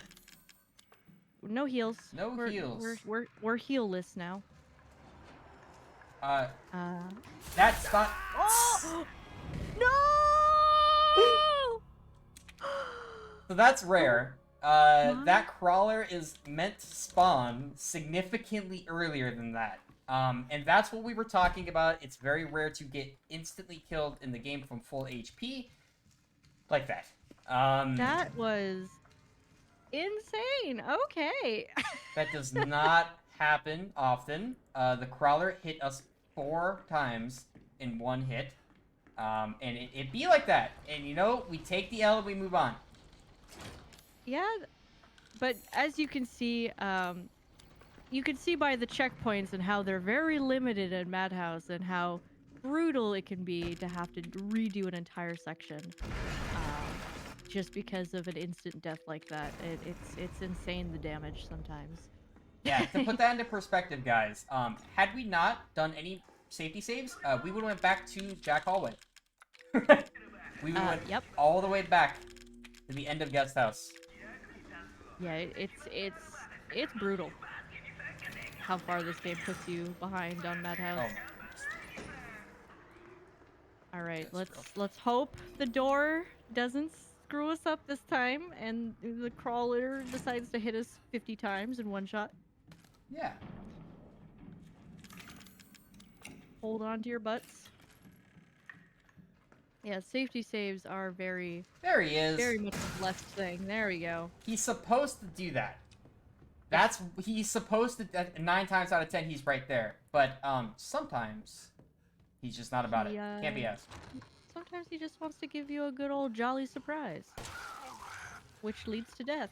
No heals. No heals. We're heal-less now. That's not... Oh! No! So that's rare. That crawler is meant to spawn significantly earlier than that. And that's what we were talking about. It's very rare to get instantly killed in the game from full HP. Like that. That was insane. Okay. That does not happen often. The crawler hit us 4 times in one hit. And it be like that. And you know, we take the L and we move on. Yeah, but as you can see by the checkpoints and how they're very limited in Madhouse and how brutal it can be to have to redo an entire section just because of an instant death like that. It's insane, the damage sometimes. Yeah, to put that into perspective, guys, had we not done any safety saves, we would have went back to Jack Hallway. We went all the way back to the end of Guest House. Yeah, it's brutal how far this game puts you behind on Madhouse. All right, let's hope the door doesn't screw us up this time, and the crawler decides to hit us 50 times in one shot. Yeah. Hold on to your butts. Yeah, safety saves are very... There he is. Very much a left thing. There we go. He's supposed to do that. He's supposed to... 9 times out of 10, he's right there. But, sometimes, he's just not about it. Can't be asked. Sometimes he just wants to give you a good old jolly surprise. Which leads to death.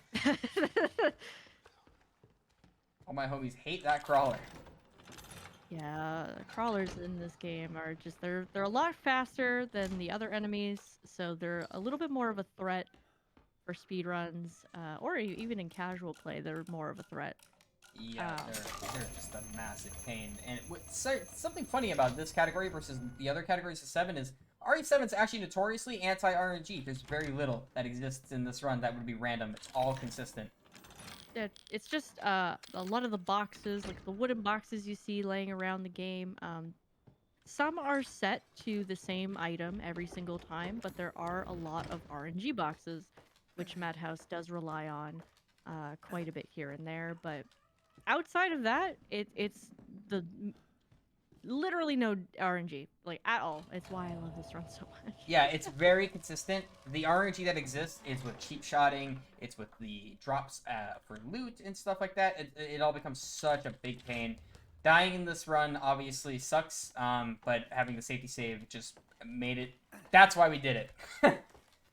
All my homies hate that crawler. Yeah, crawlers in this game are just they're a lot faster than the other enemies, so they're a little bit more of a threat for speedruns, or even in casual play, they're more of a threat. Yeah, they're just a massive pain. And something funny about this category versus the other categories of 7 is RE7 is actually notoriously anti-RNG. There's very little that exists in this run that would be random. It's all consistent. It's just a lot of the boxes, like the wooden boxes you see laying around the game, some are set to the same item every single time, but there are a lot of RNG boxes, which Madhouse does rely on quite a bit here and there. But outside of that, it's literally no RNG, like, at all. It's why I love this run so much. Yeah, it's very consistent. The RNG that exists is with cheap shotting, it's with the drops for loot and stuff like that. It all becomes such a big pain. Dying in this run obviously sucks, but having the safety save just made it... That's why we did it.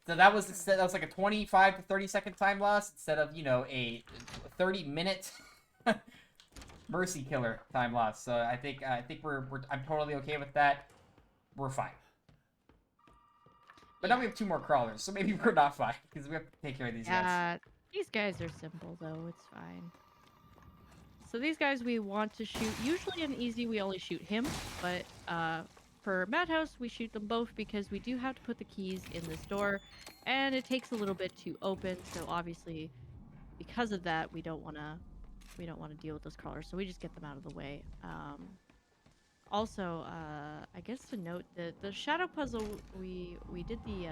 So that was like a 25 to 30 second time loss instead of, you know, a 30-minute... mercy killer time loss. So I think I'm totally okay with that. We're fine. But now we have 2 more crawlers, so maybe we're not fine because we have to take care of these guys. These guys are simple though. It's fine. So these guys we want to shoot. Usually in easy we only shoot him, but for Madhouse, we shoot them both because we do have to put the keys in this door, and it takes a little bit to open. So obviously, because of that, we don't want to deal with those crawlers. So we just get them out of the way. Also, I guess to note that the shadow puzzle, we did the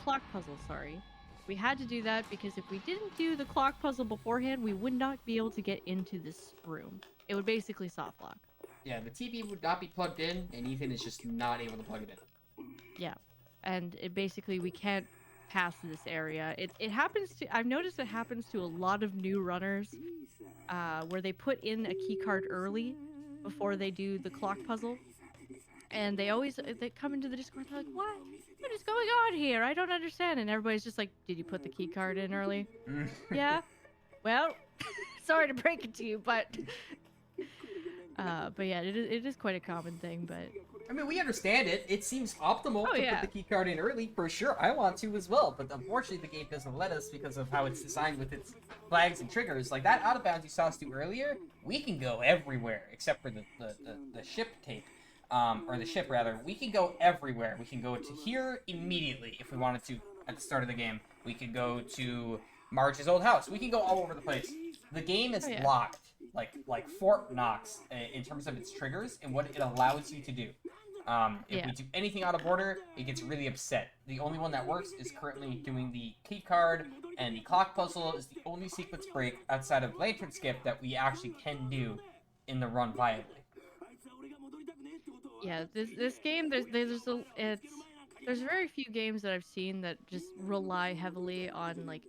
clock puzzle. Sorry, we had to do that because if we didn't do the clock puzzle beforehand, we would not be able to get into this room. It would basically soft lock. Yeah, the TV would not be plugged in, and Ethan is just not able to plug it in. Yeah, and it basically we can't pass this area. It happens to. I've noticed it happens to a lot of new runners, where they put in a key card early before they do the clock puzzle, and they come into the Discord. They're like, what is going on here? I don't understand. And everybody's just like, did you put the key card in early? Yeah. Well, sorry to break it to you, but yeah, it is quite a common thing. But I mean, we understand it. It seems optimal to yeah. put the key card in early, for sure. I want to as well, but unfortunately the game doesn't let us because of how it's designed with its flags and triggers. Like that out of bounds you saw us do earlier, we can go everywhere except for the ship tape. Or the ship rather. We can go everywhere. We can go to here immediately if we wanted to at the start of the game. We could go to Marge's old house. We can go all over the place. The game is locked, like Fort Knox, in terms of its triggers and what it allows you to do. If we do anything out of order, it gets really upset. The only one that works is currently doing the key card, and the clock puzzle is the only sequence break outside of Lantern Skip that we actually can do in the run viably. Yeah, this game there's very few games that I've seen that just rely heavily on like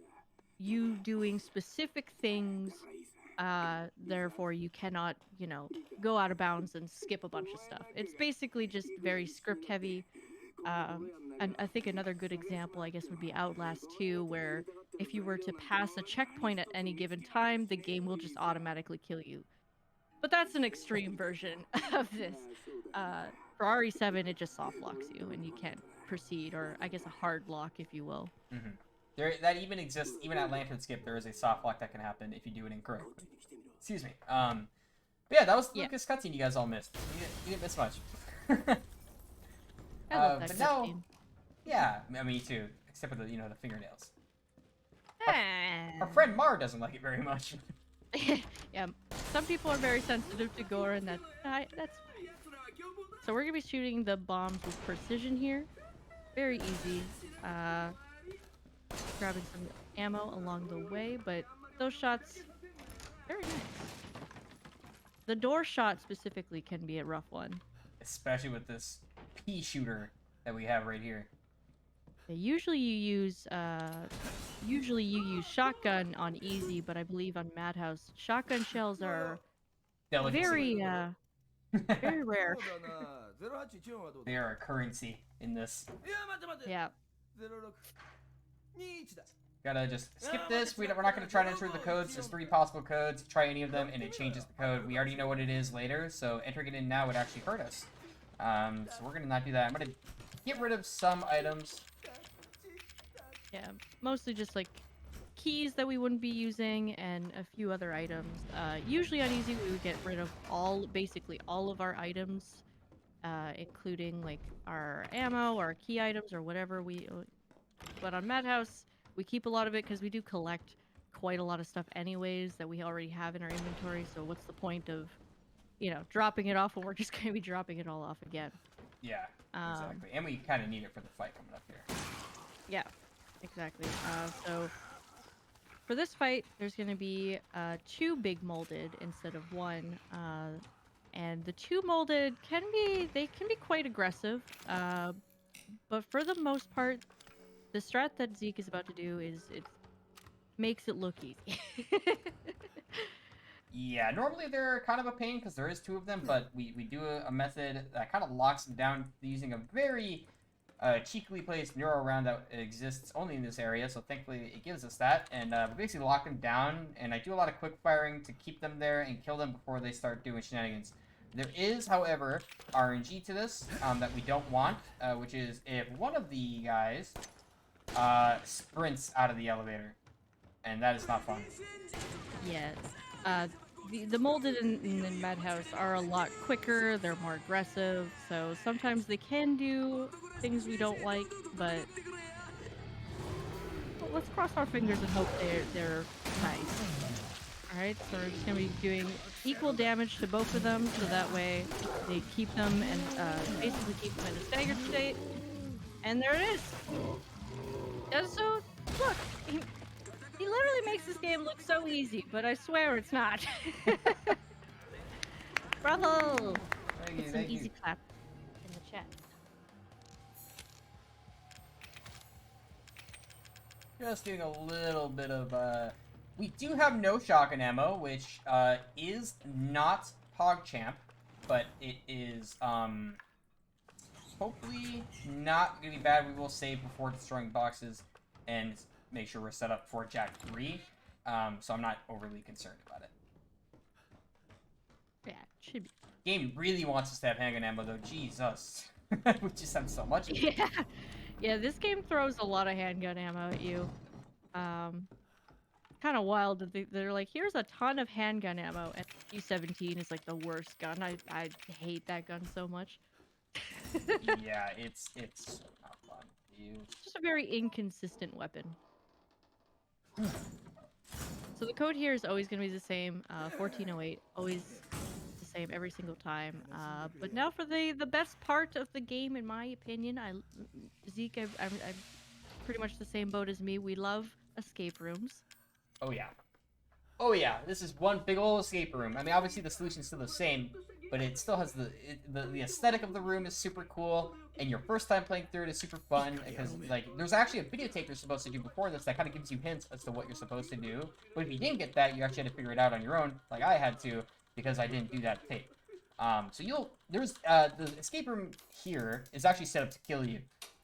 you doing specific things, therefore you cannot, go out of bounds and skip a bunch of stuff. It's basically just very script heavy. And I think another good example, I guess, would be Outlast 2, where if you were to pass a checkpoint at any given time, the game will just automatically kill you. But that's an extreme version of this. For RE7, it just soft locks you, and you can't proceed, or I guess a hard lock, if you will. Mm-hmm. That even exists, even at Lantern Skip, there is a soft lock that can happen if you do it incorrectly. Excuse me. But yeah, that was the Lucas cutscene you guys all missed. You didn't miss much. I love that but now, cutscene. yeah, me too. Except for the fingernails. Our friend Mar doesn't like it very much. Yeah, some people are very sensitive to gore, and that's fine. So we're gonna be shooting the bombs with precision here. Very easy. Grabbing some ammo along the way, but those shots, very nice. The door shot specifically can be a rough one. Especially with this pea shooter that we have right here. Yeah, usually you use shotgun on easy, but I believe on Madhouse, shotgun shells are very very rare. They are a currency in this. Yeah. Gotta just skip this. We're not gonna try to enter the codes. There's 3 possible codes. Try any of them, and it changes the code. We already know what it is later, so entering it in now would actually hurt us. So we're gonna not do that. I'm gonna get rid of some items. Yeah, mostly just like keys that we wouldn't be using and a few other items. Usually on easy we would get rid of basically all of our items, including like our ammo, our key items, or whatever but on Madhouse, we keep a lot of it because we do collect quite a lot of stuff anyways that we already have in our inventory, so what's the point of, dropping it off when we're just going to be dropping it all off again. Yeah, exactly. And we kind of need it for the fight coming up here. Yeah, exactly. So for this fight, there's going to be 2 big molded instead of 1. And the 2 molded can be quite aggressive. But for the most part, the strat that Zeke is about to do it makes it look easy. Yeah, normally they're kind of a pain because there is 2 of them, but we do a method that kind of locks them down using a very cheekily placed neuro round that exists only in this area, so thankfully it gives us that, and we basically lock them down, and I do a lot of quick firing to keep them there and kill them before they start doing shenanigans. There is, however, RNG to this that we don't want, which is if one of the guys sprints out of the elevator, and that is not fun. Yes. the molded in Madhouse are a lot quicker. They're more aggressive. So sometimes they can do things we don't like, but well, let's cross our fingers and hope they're nice. All right, so we're just gonna be doing equal damage to both of them, so that way they keep them and basically keep them in a staggered state. And there it is. And so look, he literally makes this game look so easy, but I swear it's not. Bravo! Get some easy clap in the chat. Just doing a little bit of, we do have no shotgun ammo, which, is not PogChamp, but it is, hopefully not gonna be bad. We will save before destroying boxes and make sure we're set up for Jack 3, so I'm not overly concerned about it. Yeah, it should be. Game really wants us to have handgun ammo, though. Jesus. We just have so much of it. Yeah. Yeah, this game throws a lot of handgun ammo at you. Kind of wild that they're like, here's a ton of handgun ammo, and U-17 is like the worst gun. I hate that gun so much. Yeah, it's not fun to use. Just a very inconsistent weapon. So the code here is always going to be the same, 1408, always the same every single time. But now for the best part of the game, in my opinion. Zeke, I'm pretty much the same boat as me. We love escape rooms. Oh yeah. Oh yeah, this is one big old escape room. I mean, obviously the solution's still the same, but it still has the aesthetic of the room is super cool, and your first time playing through it is super fun, because, like, there's actually a videotape you're supposed to do before this that kind of gives you hints as to what you're supposed to do, but if you didn't get that, you actually had to figure it out on your own, like I had to, because I didn't do that tape. So there's, the escape room here is actually set up to kill you.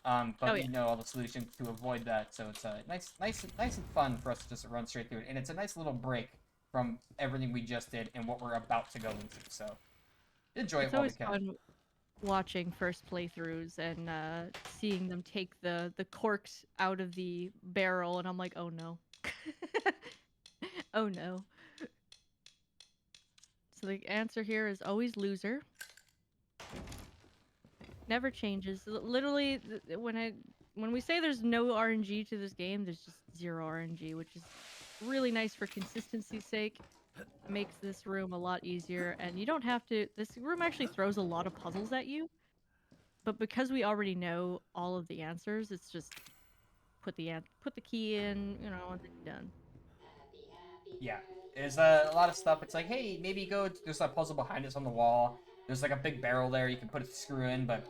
But we know all the solutions to avoid that, so it's nice and fun for us to just run straight through it, and it's a nice little break from everything we just did and what we're about to go into. So enjoy it while we can. It's always fun watching first playthroughs and seeing them take the corks out of the barrel, and I'm like, oh no, oh no. So the answer here is always loser. Never changes. Literally, when we say there's no RNG to this game, there's just zero RNG, which is really nice for consistency's sake. Makes this room a lot easier, and you don't have to. This room actually throws a lot of puzzles at you, but because we already know all of the answers, it's just put the key in, you know, and then you're done. Yeah, there's a lot of stuff. It's like, hey, maybe go. There's a puzzle behind us on the wall. There's like a big barrel there. You can put a screw in, but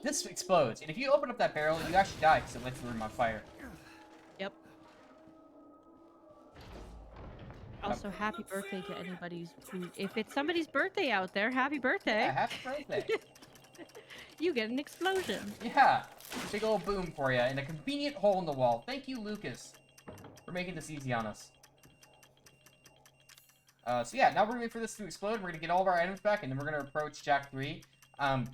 this explodes. And if you open up that barrel, you actually die because it lights the room on fire. Yep. Also, happy birthday to anybody if it's somebody's birthday out there, happy birthday. Yeah, happy birthday. You get an explosion. Yeah, a big old boom for you and a convenient hole in the wall. Thank you, Lucas, for making this easy on us. So yeah, now we're waiting for this to explode. We're gonna get all of our items back, and then we're gonna approach Jack 3.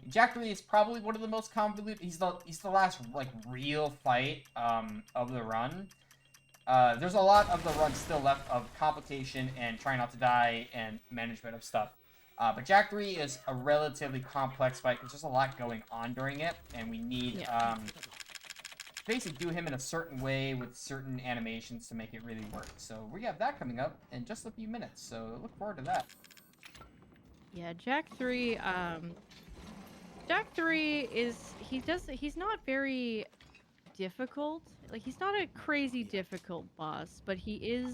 Jack 3 is probably one of the most convoluted. He's the last like real fight of the run. There's a lot of the run still left of complication and trying not to die and management of stuff. But Jack 3 is a relatively complex fight because there's a lot going on during it, and we need basically do him in a certain way with certain animations to make it really work. So we have that coming up in just a few minutes, so look forward to that. Yeah, Jack 3, Jack 3 is, he's not very difficult. Like, he's not a crazy difficult boss, but he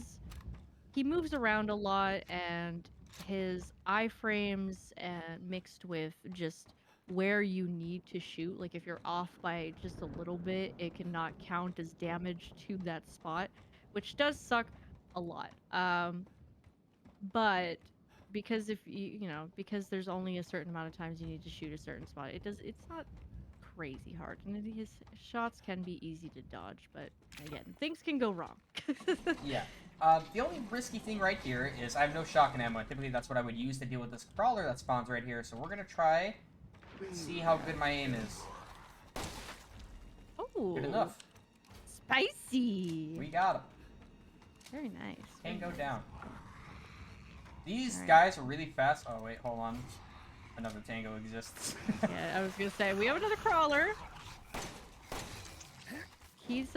moves around a lot, and his iframes and mixed with just where you need to shoot, like if you're off by just a little bit, it cannot count as damage to that spot, which does suck a lot. But because if because there's only a certain amount of times you need to shoot a certain spot, it's not crazy hard, and his shots can be easy to dodge, but again, things can go wrong. Yeah. The only risky thing right here is I have no shotgun ammo. Typically that's what I would use to deal with this crawler that spawns right here, so we're gonna try see how good my aim is. Oh, good enough. Spicy. We got him. Very nice. Can't go down. These Alright. guys are really fast. Oh wait, hold on. Another tango exists. Yeah, I was gonna say we have another crawler. He's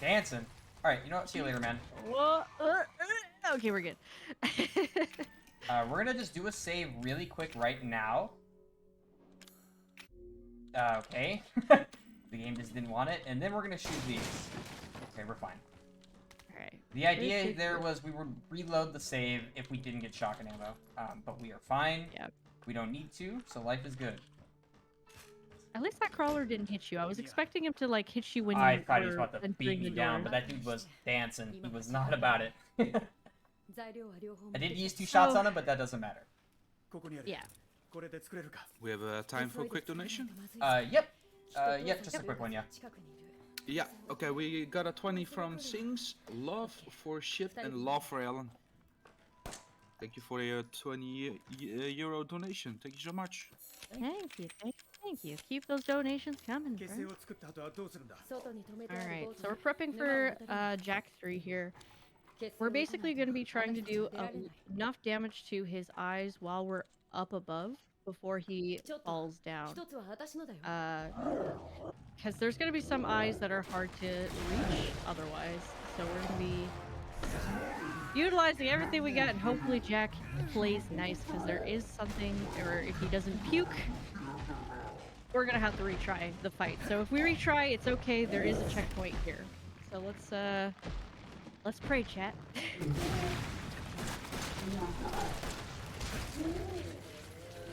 Dancing. All right, you know what? See you later, man. Whoa, okay, we're good. We're gonna just do a save really quick right now. Okay. The game just didn't want it, and then we're gonna shoot these. Okay, we're fine. All right. The idea there was we would reload the save if we didn't get shotgun ammo, but we are fine. Yep. We don't need to, so life is good. At least that crawler didn't hit you. I was expecting him to like hit you when you I thought he was were about to entering beat me the down, door. but that dude was dancing. He was not about it. I did use 2 Oh. shots on him, but that doesn't matter. Yeah. We have time for a quick donation? Yep. Yep, just a quick one, yeah. Yeah, okay, we got a 20 from Sings, love for ship, and love for Ellen. Thank you for your 20 euro donation. Thank you so much. Thank you, thank you. Keep those donations coming, friend. Alright, so we're prepping for Jack 3 here. We're basically going to be trying to do enough damage to his eyes while we're up above before he falls down. Because there's going to be some eyes that are hard to reach otherwise. So we're going to be utilizing everything we got, and hopefully Jack plays nice, because there is something, or if he doesn't puke, we're going to have to retry the fight. So if we retry, it's okay. There is a checkpoint here. So let's pray, chat.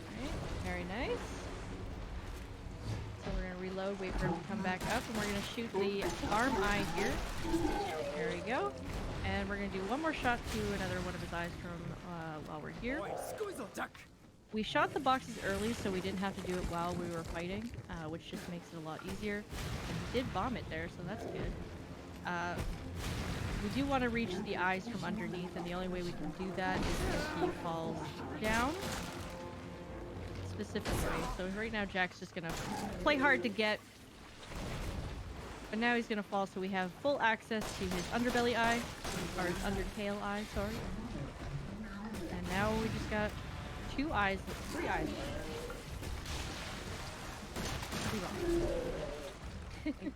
Alright, very nice. So we're gonna reload, wait for him to come back up, and we're gonna shoot the arm eye here. There we go. And we're gonna do one more shot to another one of his eyes from while we're here. We shot the boxes early, so we didn't have to do it while we were fighting, which just makes it a lot easier. And he did bomb it there, so that's good. We do want to reach the eyes from underneath, and the only way we can do that is if he falls down. Specifically. So right now Jack's just gonna play hard to get. But now he's gonna fall, so we have full access to his underbelly eye, or his undertail eye, sorry. And now we just got 3 eyes.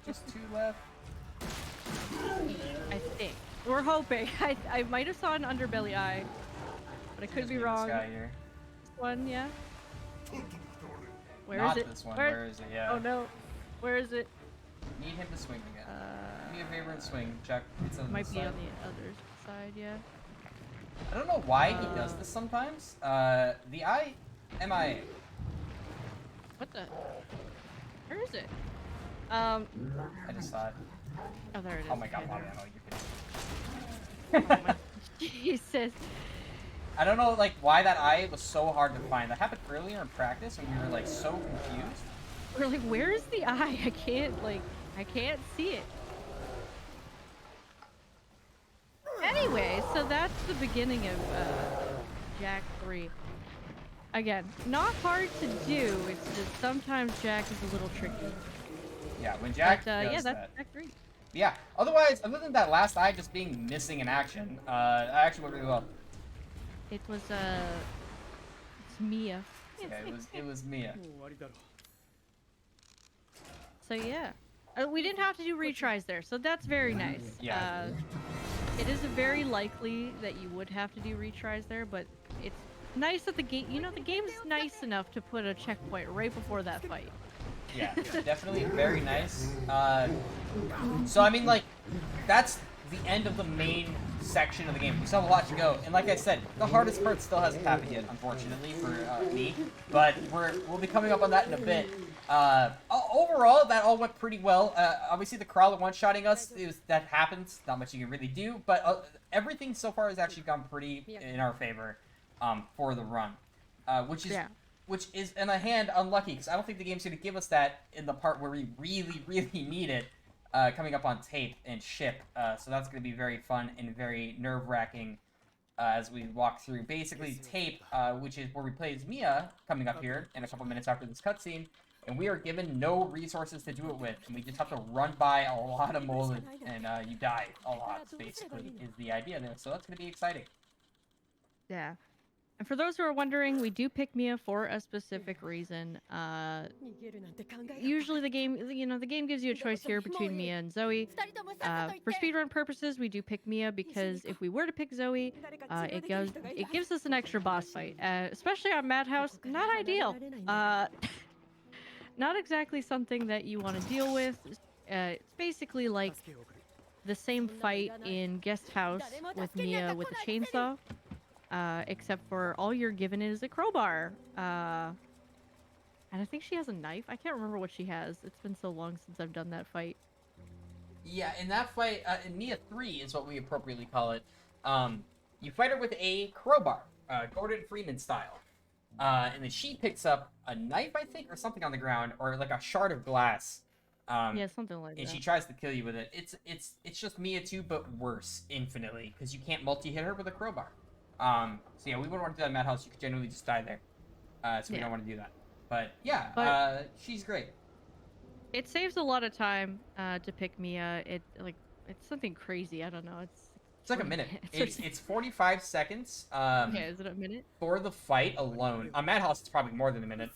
Just 2 left. I think. We're hoping. I might have saw an underbelly eye, but I could be wrong. This guy here. This one, yeah. Where Not is it? this one. Where is it? Yeah. Oh no. Where is it? Need him to swing again. Do me a favor and swing. Check. It's on Might this be side. on the other side, yeah. I don't know why he does this sometimes. The eye, MIA. What the? Where is it? I just saw it. Oh, there it is. Oh my god, okay. Bobby, I know you're kidding. Oh my Jesus. I don't know, like, why that eye was so hard to find. That happened earlier in practice, and we were, like, so confused. We're like, where is the eye? I can't see it. Anyway, so that's the beginning of Jack 3. Again, not hard to do. It's just sometimes Jack is a little tricky. Yeah, when Jack But, does yeah, that's that. Jack 3. Yeah, otherwise, other than that last eye just being missing in action, I actually went really well. It was it's Mia. Yeah, it was Mia. So yeah, we didn't have to do retries there, so that's very nice. Yeah. It is very likely that you would have to do retries there, but it's nice that the game, the game's nice enough to put a checkpoint right before that fight. Yeah, definitely very nice. So I mean, like, that's the end of the main section of the game. We still have a lot to go, and like I said, the hardest part still hasn't happened yet, unfortunately for me. But we'll be coming up on that in a bit. Overall, that all went pretty well. Obviously, the crawler one-shotting us, that happens. Not much you can really do, but everything so far has actually gone pretty in our favor for the run, which is in a hand unlucky, because I don't think the game's going to give us that in the part where we really, really need it, coming up on tape and ship. So that's going to be very fun and very nerve-wracking as we walk through. Basically, tape, which is where we play as Mia, coming up here in a couple minutes after this cutscene, and we are given no resources to do it with, and we just have to run by a lot of moles, and you die a lot, basically, is the idea there. So that's going to be exciting. Yeah. And for those who are wondering, we do pick Mia for a specific reason. Usually the game gives you a choice here between Mia and Zoe. For speedrun purposes, we do pick Mia because if we were to pick Zoe, it gives us an extra boss fight, especially on Madhouse. Not ideal. Not exactly something that you want to deal with. It's basically like the same fight in Guest House with Mia with the chainsaw, except for all you're given is a crowbar. And I think she has a knife. I can't remember what she has. It's been so long since I've done that fight. Yeah, in that fight, in Mia 3 is what we appropriately call it. You fight her with a crowbar, Gordon Freeman style. And then she picks up a knife, I think, or something on the ground, or like a shard of glass. Yeah, something like that. And she tries to kill you with it. It's just Mia 2, but worse, infinitely, because you can't multi-hit her with a crowbar. So yeah, we wouldn't want to do that in Madhouse. You could generally just die there. So we don't want to do that. But yeah, she's great. It saves a lot of time to pick Mia. It's something crazy. I don't know. It's like a minute. It's 45 seconds. Okay, is it a minute? For the fight alone. On Madhouse, it's probably more than a minute.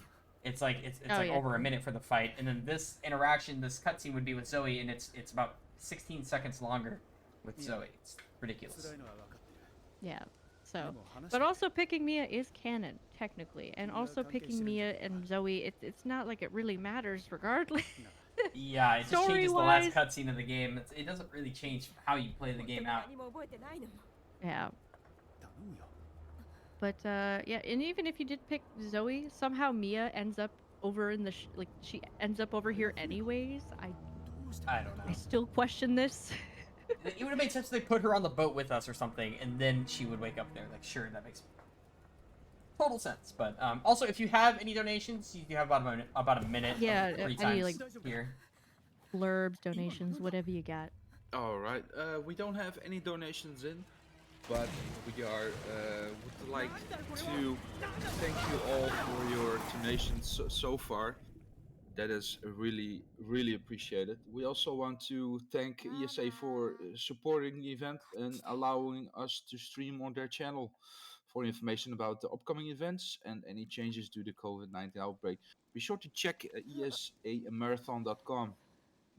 It's like over a minute for the fight, and then this interaction, this cutscene would be with Zoe, and it's about 16 seconds longer with Zoe. It's ridiculous. Yeah. So, but also picking Mia is canon technically, and also picking Mia and Zoe, it's not like it really matters regardless. Yeah, it just changes the last cutscene of the game. It doesn't really change how you play the game out. Yeah. But yeah, and even if you did pick Zoe, somehow Mia ends up over in the she ends up over here anyways. I don't know. I still question this. It would have made sense if they put her on the boat with us or something, and then she would wake up there. Like, sure, that makes total sense. But also, if you have any donations, you have about a minute. Yeah, 3 any times here. Blurbs, donations, whatever you got. All right. We don't have any donations in, but we are would like to thank you all for your donations so far. That is really, really appreciated. We also want to thank ESA for supporting the event and allowing us to stream on their channel. For information about the upcoming events and any changes due to COVID-19 outbreak, be sure to check esamarathon.com.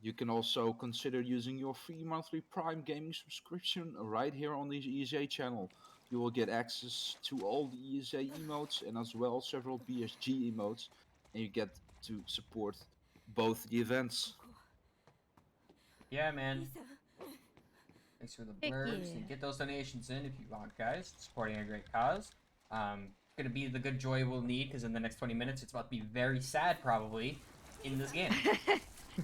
You can also consider using your free monthly Prime gaming subscription right here on the ESA channel. You will get access to all the ESA emotes and as well several BSG emotes, and you get to support both the events. Yeah, man. Thanks for the blurbs, yeah. and get those donations in if you want, guys. Supporting a great cause. Gonna be the good joy we'll need, because in the next 20 minutes it's about to be very sad, probably, in this game.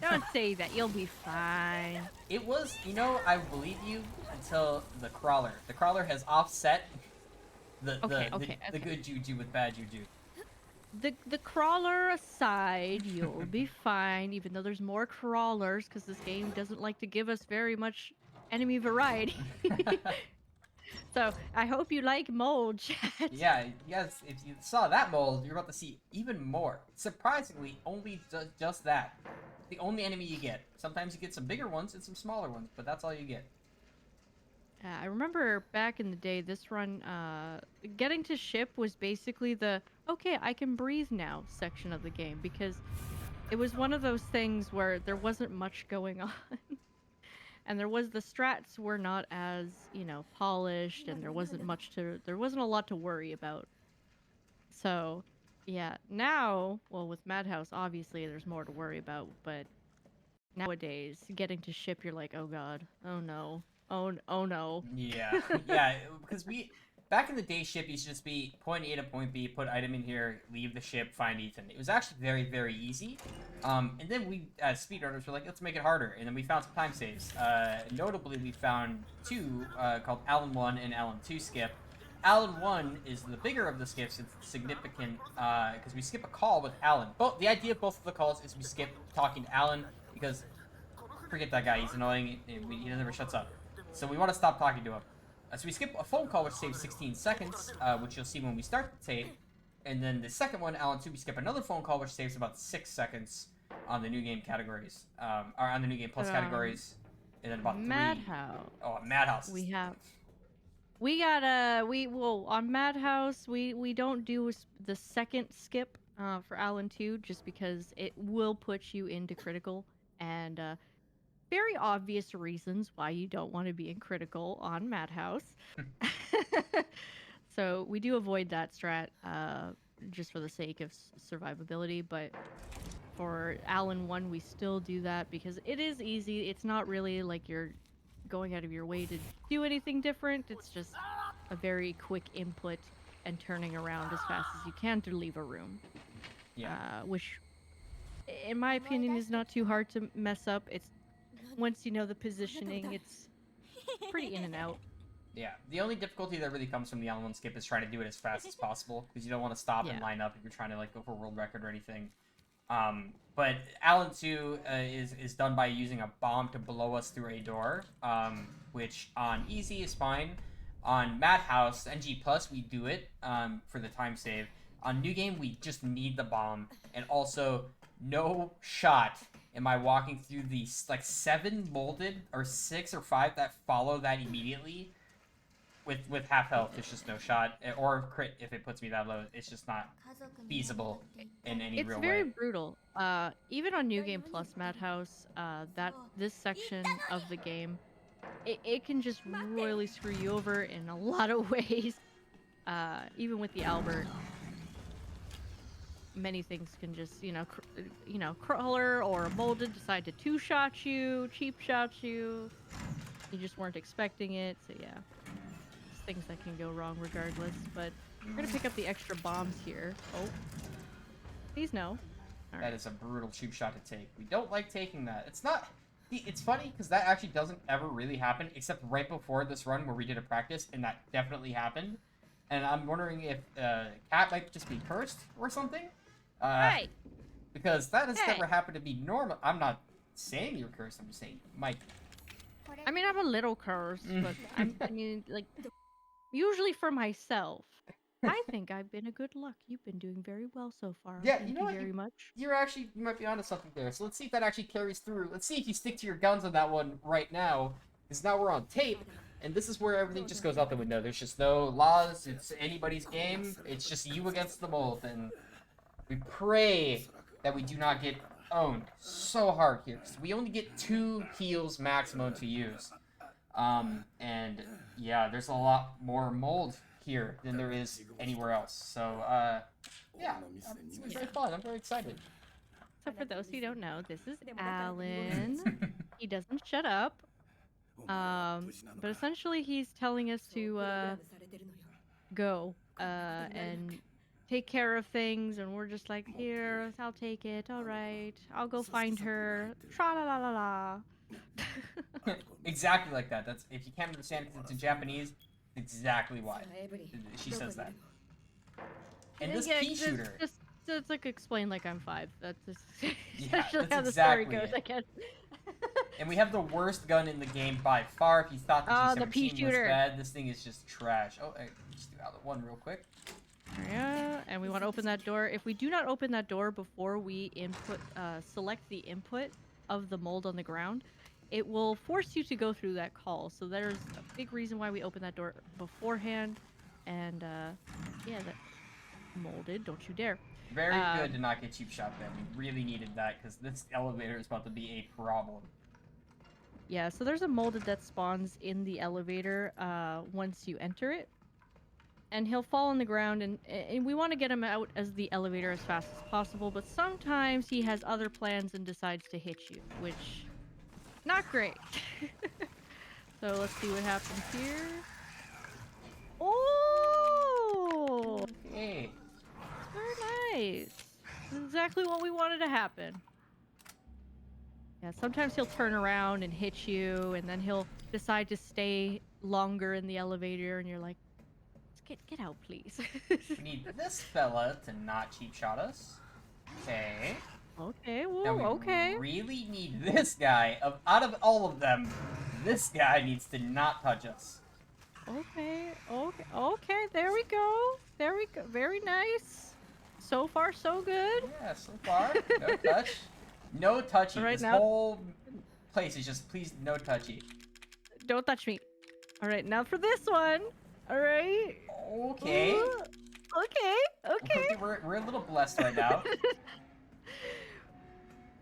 Don't say that. You'll be fine. It was, I believe you until the crawler. The crawler has offset the good juju with bad juju. The crawler aside, you'll be fine, even though there's more crawlers, because this game doesn't like to give us very much enemy variety. So, I hope you like mold, chat. Yeah, yes, if you saw that mold, you're about to see even more. Surprisingly, only just that. The only enemy you get. Sometimes you get some bigger ones and some smaller ones, but that's all you get. I remember back in the day, this run, getting to ship was basically the, okay, I can breathe now section of the game, because it was one of those things where there wasn't much going on. And the strats were not as, polished, and there wasn't a lot to worry about. So, yeah, now, well, with Madhouse, obviously there's more to worry about, but nowadays, getting to ship, you're like, oh god, oh no. Oh no. Yeah, yeah, because back in the day, ship used to just be point A to point B, put item in here, leave the ship, find Ethan. It was actually very, very easy. And then we, as speedrunners, were like, let's make it harder. And then we found some time saves. Notably, we found 2 called Alan 1 and Alan 2 skip. Alan 1 is the bigger of the skips. It's significant because we skip a call with Alan. The idea of both of the calls is we skip talking to Alan because forget that guy. He's annoying. He never shuts up. So we want to stop talking to him. So we skip a phone call, which saves 16 seconds, which you'll see when we start the tape. And then the second one, Alan 2, we skip another phone call, which saves about 6 seconds on the new game categories, or on the new game plus categories, and then about 3. Madhouse. Oh, Madhouse. We have we will on Madhouse. We don't do the second skip for Alan 2 just because it will put you into critical and very obvious reasons why you don't want to be in critical on Madhouse. So we do avoid that strat just for the sake of survivability, but for Alan 1 we still do that because it is easy. It's not really like you're going out of your way to do anything different. It's just a very quick input and turning around as fast as you can to leave a room. Yeah. Which, in my opinion, is not too hard to mess up. It's once you know the positioning, it's pretty in and out. Yeah, the only difficulty that really comes from the Alan 1 skip is trying to do it as fast as possible, because you don't want to stop and line up if you're trying to like go for a world record or anything. But Alan 2 is done by using a bomb to blow us through a door, which on easy is fine. On Madhouse, NG+, we do it for the time save. On New Game, we just need the bomb, and also no shot am I walking through these like 7 molded, or 6 or 5 that follow that immediately. With half health, it's just no shot, or crit if it puts me that low. It's just not feasible in any real way. It's very brutal. Even on New Game Plus Madhouse, this section of the game, it can just royally screw you over in a lot of ways. Even with the Albert, many things can just crawler or molded decide to two-shot you, cheap shot you. You just weren't expecting it, so yeah. Things that can go wrong regardless, but we're gonna pick up the extra bombs here. Oh, please no. That is a brutal cheap shot to take. We don't like taking that. It's not. It's funny because that actually doesn't ever really happen, except right before this run where we did a practice, and that definitely happened. And I'm wondering if Cat might just be cursed or something. Right. Because that has never happened to be normal. I'm not saying you're cursed. I'm just saying you might. I mean, I'm a little cursed, but I mean, like. Usually for myself. I think I've been a good luck. You've been doing very well so far. Yeah, Thank you know what? very much. You might be onto something there. So let's see if that actually carries through. Let's see if you stick to your guns on that one right now. Because now we're on tape, and this is where everything just goes out the window. There's just no laws. It's anybody's game. It's just you against the mold, and we pray that we do not get owned so hard here. Because we only get 2 heals maximum to use. And yeah, there's a lot more mold here than there is anywhere else. So, yeah, it's very fun. I'm very excited. So for those who don't know, this is Alan. He doesn't shut up. But essentially he's telling us to, go, and take care of things, and we're just like, here, I'll take it, alright, I'll go find her, tra-la-la-la-la. Exactly like that. That's if you can't understand because it's in Japanese, exactly why she says that. And this pea shooter. Just like explain like I'm 5. That's just essentially how the story goes, I guess. And we have the worst gun in the game by far. If you thought the G17 was bad, this thing is just trash. Oh, just do out one real quick. Yeah, and we want to open that door. If we do not open that door before we select the input of the mold on the ground, it will force you to go through that call. So there's a big reason why we open that door beforehand. And yeah, that molded, don't you dare. Very good to not get cheap shot there. We really needed that because this elevator is about to be a problem. Yeah, so there's a molded that spawns in the elevator once you enter it. And he'll fall on the ground, and we want to get him out as the elevator as fast as possible, but sometimes he has other plans and decides to hit you, which, not great. So let's see what happens here. Oh! Hey. Very nice. This is exactly what we wanted to happen. Yeah, sometimes he'll turn around and hit you, and then he'll decide to stay longer in the elevator, and you're like, Get out, please. We need this fella to not cheap shot us. Okay. Okay, well, now we okay. really need this guy. Out of all of them, this guy needs to not touch us. Okay, there we go. There we go. Very nice. So far, so good. Yeah, so far. No touch. No touchy. Right this now, whole place is just, please, no touchy. Don't touch me. All right, now for this one. All right. Okay. Okay. We're a little blessed right now.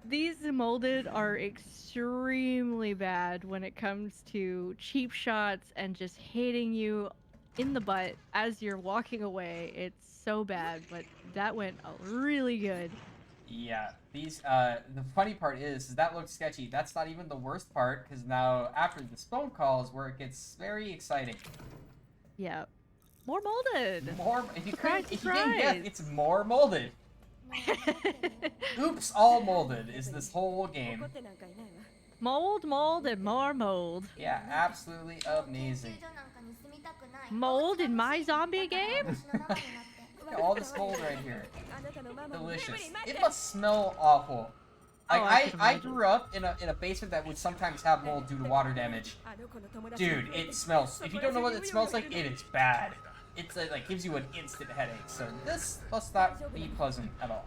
These molded are extremely bad when it comes to cheap shots and just hitting you in the butt as you're walking away. It's so bad, but that went really good. Yeah, these, the funny part is that looks sketchy. That's not even the worst part, because now, after this phone call is where it gets very exciting. Yeah. More molded. More, if you Surprise, didn't guess, surprise. it's more molded. Oops, all molded is this whole game. Mold, and more mold. Yeah, absolutely amazing. Mold in my zombie game? Look at all this mold right here. Delicious. It must smell awful. Like, I grew up in a basement that would sometimes have mold due to water damage. Dude, it smells. If you don't know what it smells like, it is bad. It's like gives you an instant headache. So this must not be pleasant at all.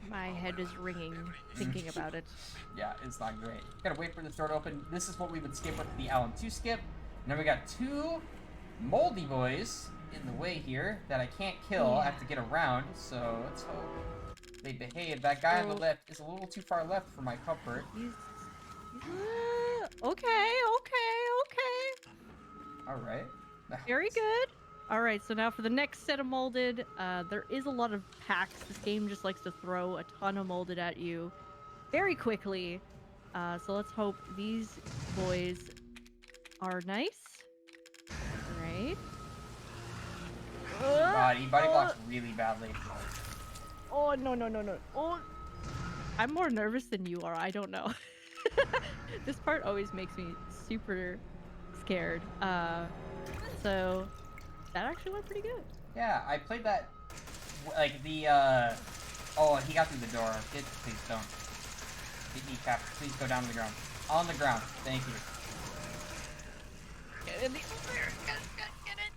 My head is ringing thinking about it. Yeah, it's not great. Gotta wait for this door to open. This is what we would skip with the Alan 2 skip. And then we got two moldy boys in the way here that I can't kill. I have to get around. So let's hope they behave. That guy on the left is a little too far left for my comfort. Okay. Alright. Very good. All right, so now for the next set of molded, there is a lot of packs. This game just likes to throw a ton of molded at you very quickly. So let's hope these boys are nice. All right. God, he body blocks really badly. Oh, no. Oh, I'm more nervous than you are. I don't know. This part always makes me super scared. So that actually went pretty good. Yeah, I played that, like, the, oh, he got through the door. Please don't. Get kneecapped. Please go down to the ground. On the ground. Thank you. Get in the elevator. Get it.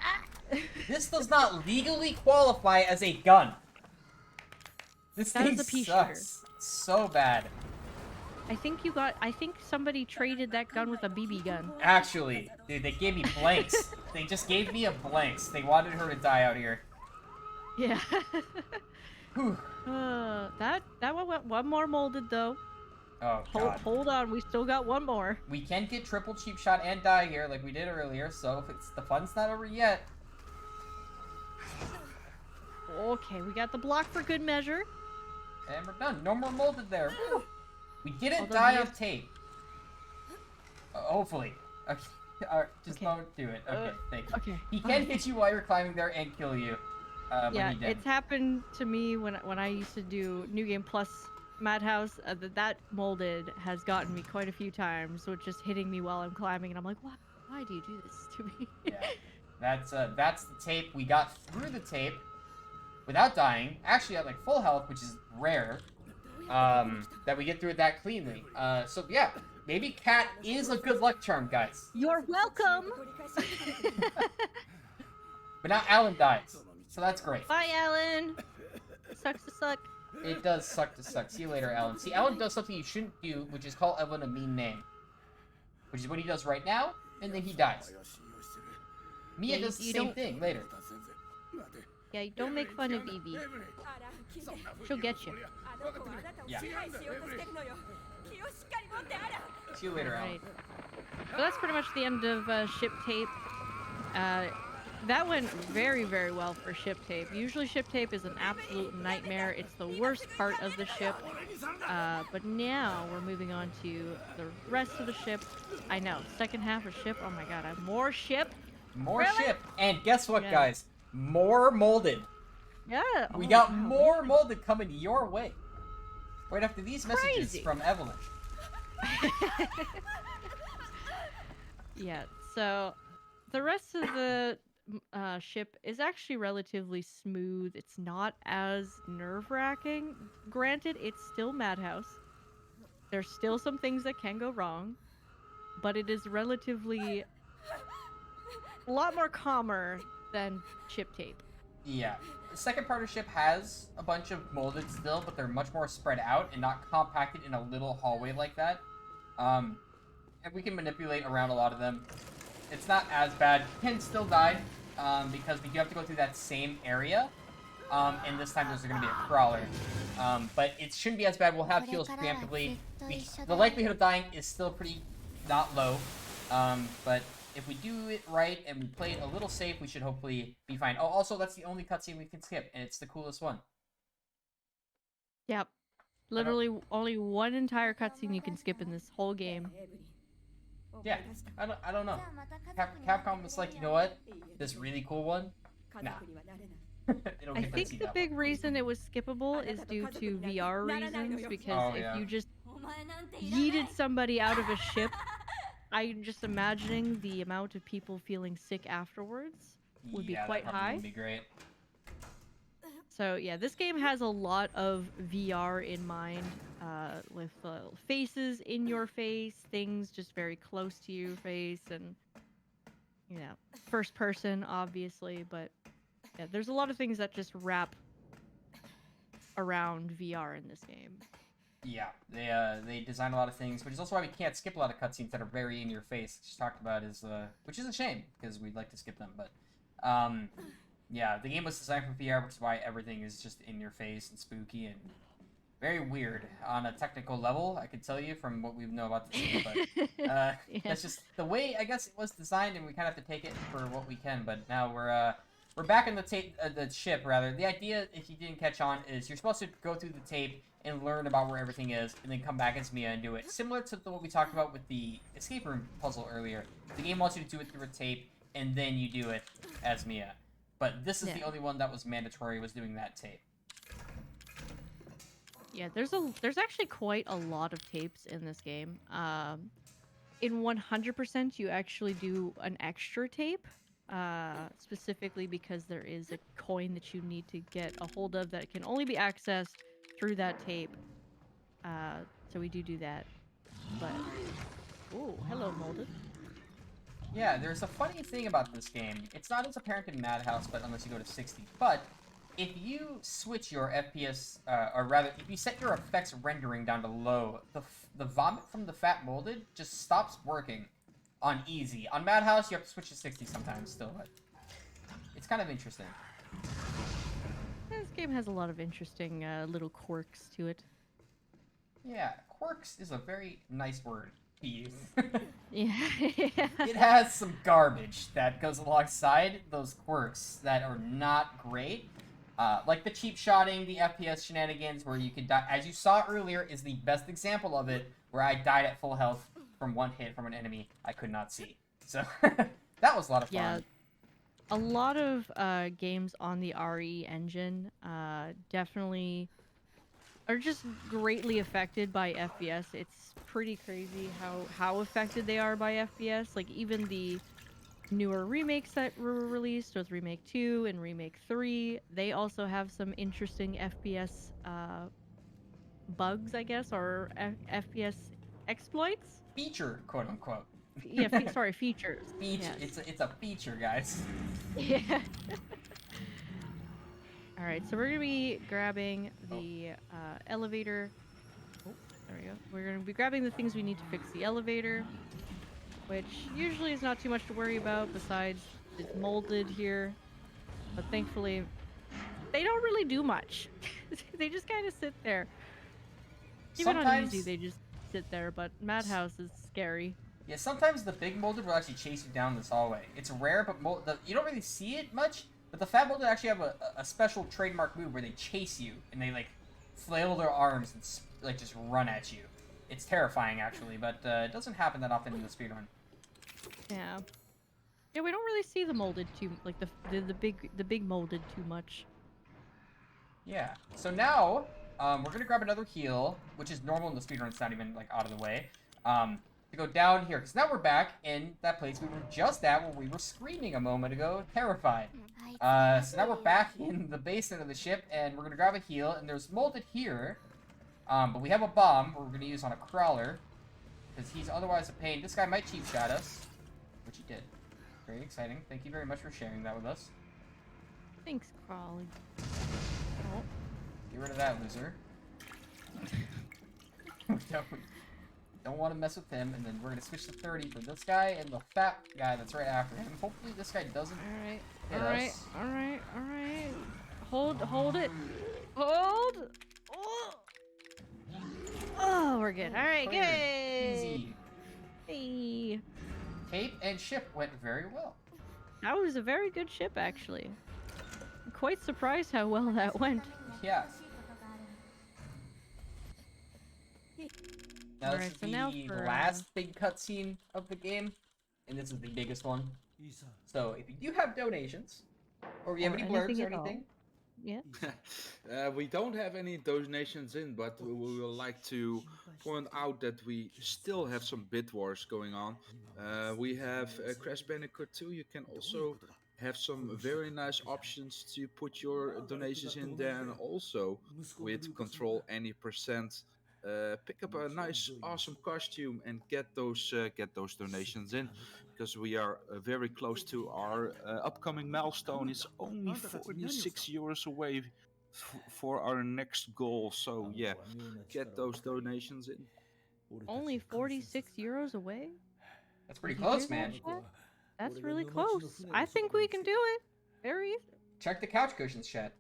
Ah. This does not legally qualify as a gun. This That thing is a pea sucks so bad. I think somebody traded that gun with a BB gun. Actually, dude, they gave me blanks. They just gave me a blanks. They wanted her to die out here. Yeah. Whew. That one went one more molded though. Oh, God. Hold on, we still got one more. We can get triple cheap shot and die here like we did earlier, so if it's the fun's not over yet. Okay, we got the block for good measure. And we're done. No more molded there. Woo. We didn't Although die he on is- tape. Hopefully. Okay. Alright, just don't do it. Okay, thank you. Okay. He can hit you while you're climbing there and kill you. But Yeah, he didn't. it's happened to me when I used to do New Game Plus Madhouse. That molded has gotten me quite a few times, so it's just hitting me while I'm climbing, and I'm like, why do you do this to me? Yeah, that's the tape. We got through the tape without dying. Actually, at like full health, which is rare. That we get through it that cleanly. So yeah, maybe Cat is a good luck charm, guys. You're welcome. But now Alan dies, so that's great. Bye, Alan. Sucks to suck. It does suck to suck. See you later, Alan. See, Alan does something you shouldn't do, which is call Evelyn a mean name. Which is what he does right now, and then he dies. Mia Yeah, does the you same don't- thing later. Yeah, don't make fun of Evie. She'll get you. Yeah. See you later, Alan. Right. So that's pretty much the end of ship tape. That went very, very well for ship tape. Usually ship tape is an absolute nightmare. It's the worst part of the ship. But now we're moving on to the rest of the ship. I know, second half of ship. Oh my god, I have more ship. More Really? ship. And guess what, Yeah. guys? More molded. Yeah. We oh, got wow, more man. molded coming your way. Right after these messages Crazy. from Evelyn. Yeah, so the rest of the ship is actually relatively smooth. It's not as nerve-wracking. Granted, it's still Madhouse. There's still some things that can go wrong, but it is relatively a lot more calmer than ship tape. Yeah. The second part of ship has a bunch of molded still, but they're much more spread out and not compacted in a little hallway like that. And we can manipulate around a lot of them. it's not as bad. You can still die, because we do have to go through that same area. And this time there's going to be a crawler. But it shouldn't be as bad. We'll have heals preemptively. The likelihood of dying is still pretty not low. But if we do it right and we play it a little safe, we should hopefully be fine. Oh, also, that's the only cutscene we can skip, and it's the coolest one. Yep. Literally only one entire cutscene you can skip in this whole game. Yeah, I don't know. Capcom was like, you know what? This really cool one? Nah. I think the big reason it was skippable is due to VR reasons, because if you just yeeted somebody out of a ship, I'm just imagining the amount of people feeling sick afterwards would be quite high. Would be great. So yeah, this game has a lot of VR in mind, with faces in your face, things just very close to your face, and you know, first person obviously, but yeah, there's a lot of things that just wrap around VR in this game. Yeah, they design a lot of things, which is also why we can't skip a lot of cutscenes that are very in your face. Just talked about which is a shame because we'd like to skip them, but yeah, the game was designed for VR, which is why everything is just in your face and spooky and very weird on a technical level. I can tell you from what we know about the game, but Yeah. That's just the way I guess it was designed, and we kind of have to take it for what we can. But now we're back in the ship rather. The idea, if you didn't catch on, is you're supposed to go through the tape and learn about where everything is, and then come back as Mia and do it. Similar to what we talked about with the escape room puzzle earlier. The game wants you to do it through a tape, and then you do it as Mia. But this is the only one that was mandatory, was doing that tape. Yeah, there's actually quite a lot of tapes in this game. In 100%, you actually do an extra tape, specifically because there is a coin that you need to get a hold of that can only be accessed through that tape. So we do that. But oh, hello, Molded. Yeah, there's a funny thing about this game. It's not as apparent in Madhouse, but unless you go to 60. But if you switch your FPS, or rather, if you set your effects rendering down to low, the vomit from the fat molded just stops working on easy. On Madhouse, you have to switch to 60 sometimes still, but it's kind of interesting. This game has a lot of interesting little quirks to it. Yeah, quirks is a very nice word to use. Yeah. It has some garbage that goes alongside those quirks that are not great. Like the cheap shotting, the FPS shenanigans, where you can die. As you saw earlier, is the best example of it, where I died at full health from one hit from an enemy I could not see. So, that was a lot of fun. Yeah. A lot of games on the RE engine definitely are just greatly affected by FPS. It's pretty crazy how affected they are by FPS. Like, even the newer remakes that were released with Remake 2 and Remake 3, they also have some interesting FPS bugs, I guess, or FPS exploits? Feature, quote unquote. Yeah, sorry, features. Feature. Yes. It's a feature, guys. Yeah. Alright, so we're gonna be grabbing the elevator. Oh, there we go. We're gonna be grabbing the things we need to fix the elevator, which usually is not too much to worry about besides it's molded here. But thankfully, they don't really do much. They just kind of sit there. Even on easy, they just sit there, but Madhouse is scary. Yeah, sometimes the big molded will actually chase you down this hallway. It's rare, but you don't really see it much. But the fat molded actually have a special trademark move where they chase you and they like flail their arms and like just run at you. It's terrifying actually, but it doesn't happen that often in the speedrun. Yeah. Yeah, we don't really see the molded too, like the big molded too much. Yeah. So now we're gonna grab another heal, which is normal in the speedrun. It's not even like out of the way. To go down here, because now we're back in that place we were just at where we were screaming a moment ago, terrified. So now we're back in the basement of the ship, and we're gonna grab a heal, and there's molded here, but we have a bomb we're gonna use on a crawler, because he's otherwise a pain. This guy might cheap shot us, which he did. Very exciting. Thank you very much for sharing that with us. Thanks, Crawley. Oh. Get rid of that loser. Don't want to mess with him, and then we're gonna switch to 30 for this guy and the fat guy that's right after him. Hopefully this guy doesn't Alright. hit Alright. us. Alright. Alright. Hold it. Hold. Oh, we're good. Alright, Cleared. yay! Easy. Hey. Tape and ship went very well. That was a very good ship, actually. I'm quite surprised how well that went. Yeah. Now Alright, this is so now the for, last big cutscene of the game, and this is the biggest one. So if you do have donations, or you have Or any blurbs anything or at all. anything, Yeah. We don't have any donations in, but we will like to point out that we still have some bid wars going on. We have Crash Bandicoot 2. You can also have some very nice options to put your donations in there, and also with Control Any Percent, pick up a nice, awesome costume and get those donations in. Because we are very close to our upcoming milestone. It's only 46 euros away for our next goal. So yeah, get those donations in. Only 46 euros away? that's pretty Did you hear close, man. that, chat? That's really close. I think we can do it. Very easy. Check the couch cushions, chat.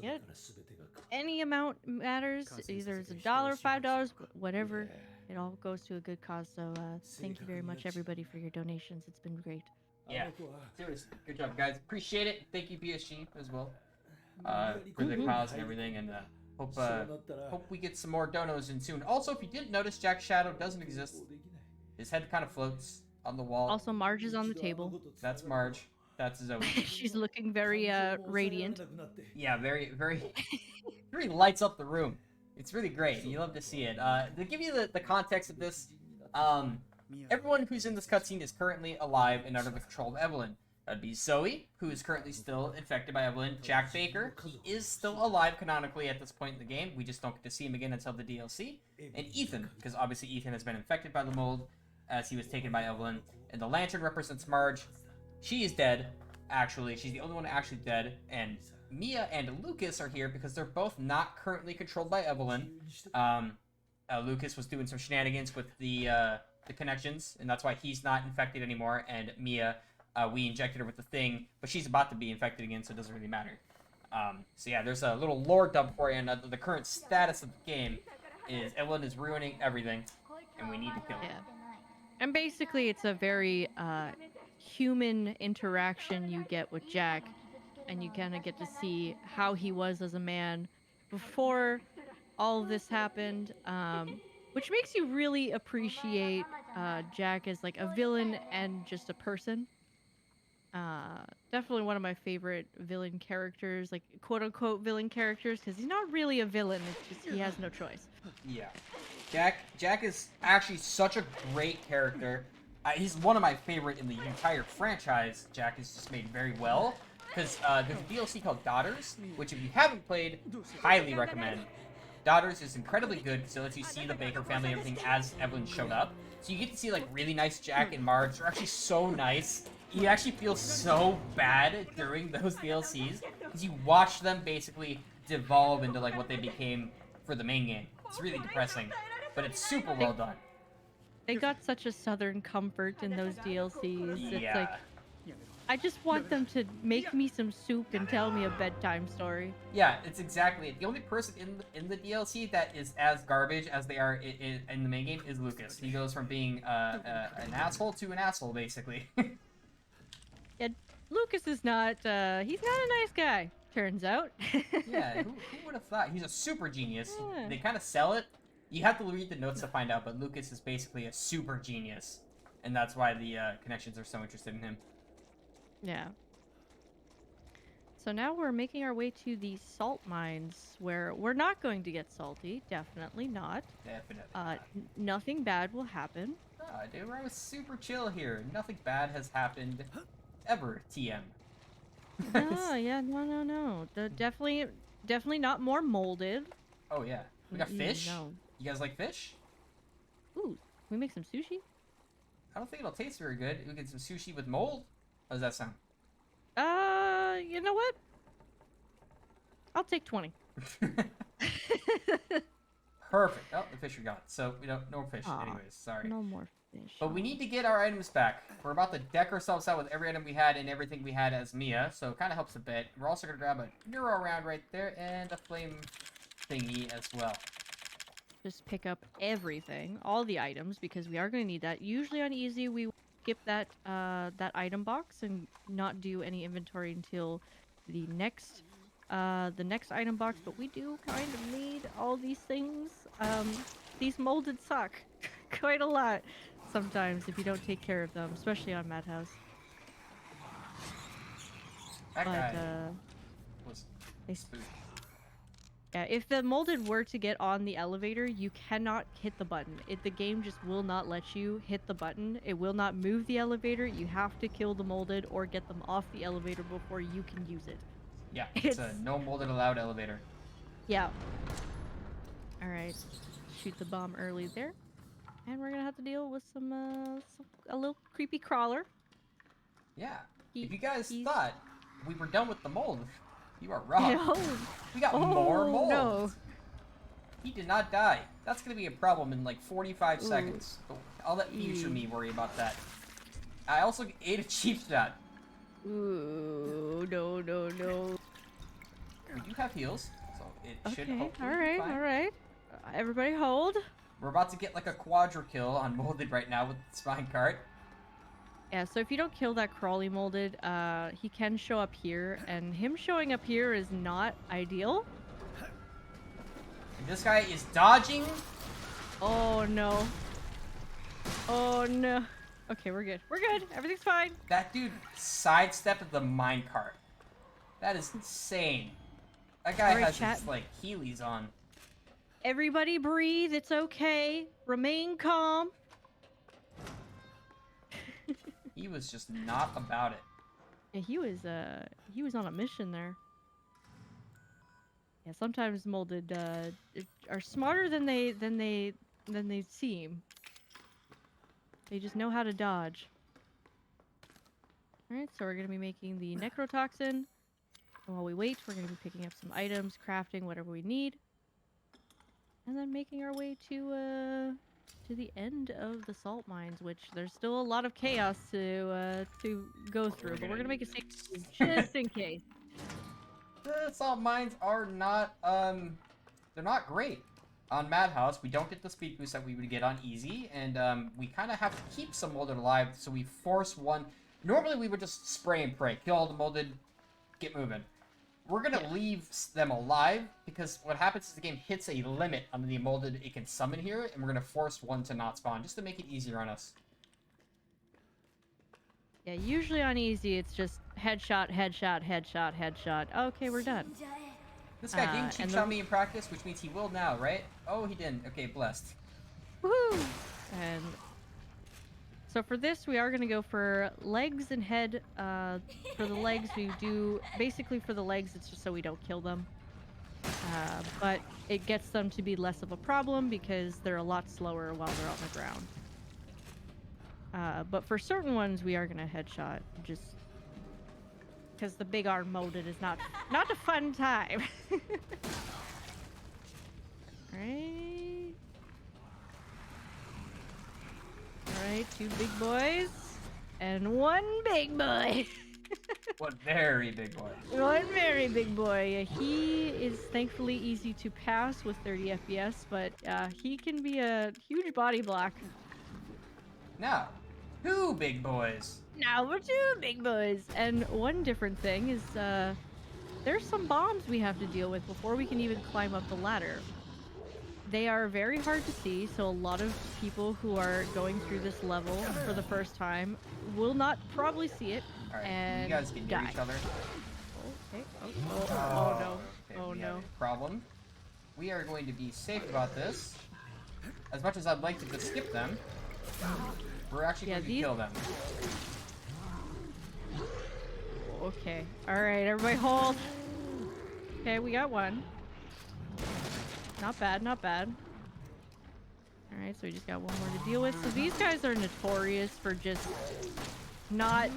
Yeah. Any amount matters. Either it's $1, $5, whatever. It all goes to a good cause. So thank you very much, everybody, for your donations. It's been great. Yeah, seriously, good job, guys. Appreciate it. Thank you, BSG, as well, for the cause and everything. And hope we get some more donos in soon. Also, if you didn't notice, Jack's shadow doesn't exist. His head kind of floats on the wall. Also, Marge is on the table. That's Marge. That's Zoe. She's looking very radiant. Yeah, very, very, really lights up the room. It's really great. You love to see it. To give you the context of this, everyone who's in this cutscene is currently alive and under the control of Evelyn. That'd be Zoe, who is currently still infected by Evelyn. Jack Baker, he is still alive canonically at this point in the game. We just don't get to see him again until the DLC. And Ethan, because obviously Ethan has been infected by the mold as he was taken by Evelyn. And the lantern represents Marge. She is dead, actually. She's the only one actually dead. And Mia and Lucas are here because they're both not currently controlled by Evelyn. Lucas was doing some shenanigans with the connections, and that's why he's not infected anymore. And Mia, we injected her with the thing, but she's about to be infected again, so it doesn't really matter. So yeah, there's a little lore dump for you, and the current status of the game is Evelyn is ruining everything, and we need to kill her. Yeah. And basically, it's a very human interaction you get with Jack, and you kind of get to see how he was as a man before all of this happened, which makes you really appreciate Jack as like a villain and just a person. Definitely one of my favorite villain characters, like quote-unquote villain characters, because he's not really a villain, it's just he has no choice. Yeah. Jack is actually such a great character. He's one of my favorite in the entire franchise. Jack is just made very well. Because there's a DLC called Daughters, which if you haven't played, highly recommend. Daughters is incredibly good because it lets you see the Baker family and everything as Evelyn showed up. So you get to see like really nice Jack and Marge. They're actually so nice. You actually feel so bad during those DLCs because you watch them basically devolve into like what they became for the main game. It's really depressing, but it's super well done. They got such a southern comfort in those DLCs. It's Yeah. like, I just want them to make me some soup and tell me a bedtime story. Yeah, it's exactly it. The only person in the DLC that is as garbage as they are in the main game is Lucas. He goes from being an asshole to an asshole, basically. Yeah, Lucas is not, he's not a nice guy, turns out. Yeah, who would have thought? He's a super genius. Yeah. They kind of sell it. You have to read the notes to find out, but Lucas is basically a super genius. And that's why the connections are so interested in him. Yeah. So now we're making our way to the salt mines, where we're not going to get salty. Definitely not. Definitely. Nothing bad will happen. Dude, I was super chill here. Nothing bad has happened ever, TM. Oh, yeah, no. Definitely not more molded. Oh, yeah. We got fish? No. You guys like fish? Ooh, can we make some sushi? I don't think it'll taste very good. We get some sushi with mold. How does that sound? You know what? I'll take 20. Perfect. Oh, the fish are gone. So we don't no fish. Aw, Anyways, sorry. No more fish. But we need to get our items back. We're about to deck ourselves out with every item we had and everything we had as Mia, so it kind of helps a bit. We're also going to grab a neuro round right there and a flame thingy as well. Just pick up everything, all the items, because we are going to need that. Usually on easy, we skip that that item box and not do any inventory until the next item box. But we do kind of need all these things. These molded suck quite a lot sometimes if you don't take care of them, especially on Madhouse. That guy But was they spooked. yeah, if the molded were to get on the elevator, you cannot hit the button. The game just will not let you hit the button. It will not move the elevator. You have to kill the molded or get them off the elevator before you can use it. Yeah, it's a no molded allowed elevator. Yeah. Alright. Shoot the bomb early there. And we're gonna have to deal with a little creepy crawler. Yeah. He- If you guys he's- thought we were done with the mold, you are wrong. No. We got more mold. No. He did not die. That's gonna be a problem in like 45 seconds. But I'll let future me worry about that. I also ate a cheap shot. Ooh, no. We do have heals, so it should Okay, hopefully be alright, fine. alright. Everybody hold. We're about to get like a quadra kill on molded right now with the spine cart. Yeah, so if you don't kill that crawly molded, he can show up here, and him showing up here is not ideal. And this guy is dodging. Oh no. Oh no. Okay, we're good. We're good. Everything's fine. That dude sidestepped the minecart. That is insane. That guy Alright, has chat. his like Heelys on. Everybody breathe. It's okay. Remain calm. He was just not about it. Yeah, he was on a mission there. Yeah, sometimes molded are smarter than they seem. They just know how to dodge. Alright, so we're gonna be making the necrotoxin. And while we wait, we're gonna be picking up some items, crafting whatever we need. And then making our way to the end of the salt mines, which there's still a lot of chaos to go through, but we're gonna make a safe move just in case. The salt mines are not they're not great. On Madhouse, we don't get the speed boost that we would get on easy, and we kind of have to keep some molded alive, so we force one. Normally, we would just spray and pray, kill all the molded, get moving. We're gonna leave them alive, because what happens is the game hits a limit on the molded it can summon here, and we're gonna force one to not spawn, just to make it easier on us. Yeah, usually on easy, it's just headshot, headshot, headshot, headshot. Okay, we're done. This guy didn't and cheat the- shot me in practice, which means he will now, right? Oh, he didn't. Okay, blessed. Woohoo! And so for this, we are going to go for legs and head. For the legs, basically for the legs, it's just so we don't kill them. But it gets them to be less of a problem because they're a lot slower while they're on the ground. But for certain ones, we are going to headshot, just because the big arm molded is not a fun time. Alright. Alright, 2 big boys. And 1 big boy. What very big boy. 1 very big boy. He is thankfully easy to pass with 30 FPS, but he can be a huge body block. Now, 2 big boys. Now we're 2 big boys. And one different thing is there's some bombs we have to deal with before we can even climb up the ladder. They are very hard to see, so a lot of people who are going through this level for the first time will not probably see it. Alright, And you guys can hear die. each other. Okay. Oh no. Okay, Oh we no. have a problem. We are going to be safe about this. As much as I'd like to just skip them, we're actually going to kill them. Okay. Alright, everybody hold. Okay, we got 1. Not bad, not bad. Alright, so we just got 1 more to deal with. So these guys are notorious for just not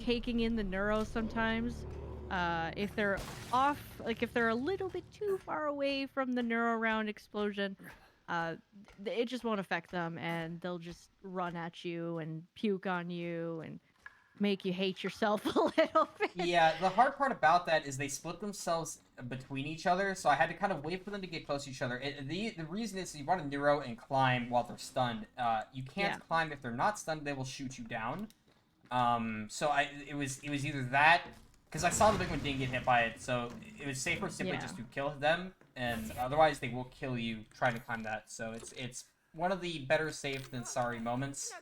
taking in the neuro sometimes. If they're off, like if they're a little bit too far away from the neuro round explosion, it just won't affect them, and they'll just run at you and puke on you and make you hate yourself a little bit. Yeah, the hard part about that is they split themselves between each other, so I had to kind of wait for them to get close to each other. The reason is you want to neuro and climb while they're stunned. You can't climb if they're not stunned; they will shoot you down. So it was either that, because I saw the big one didn't get hit by it, so it was safer simply just to kill them, and otherwise they will kill you trying to climb that. So it's one of the better safe than sorry moments.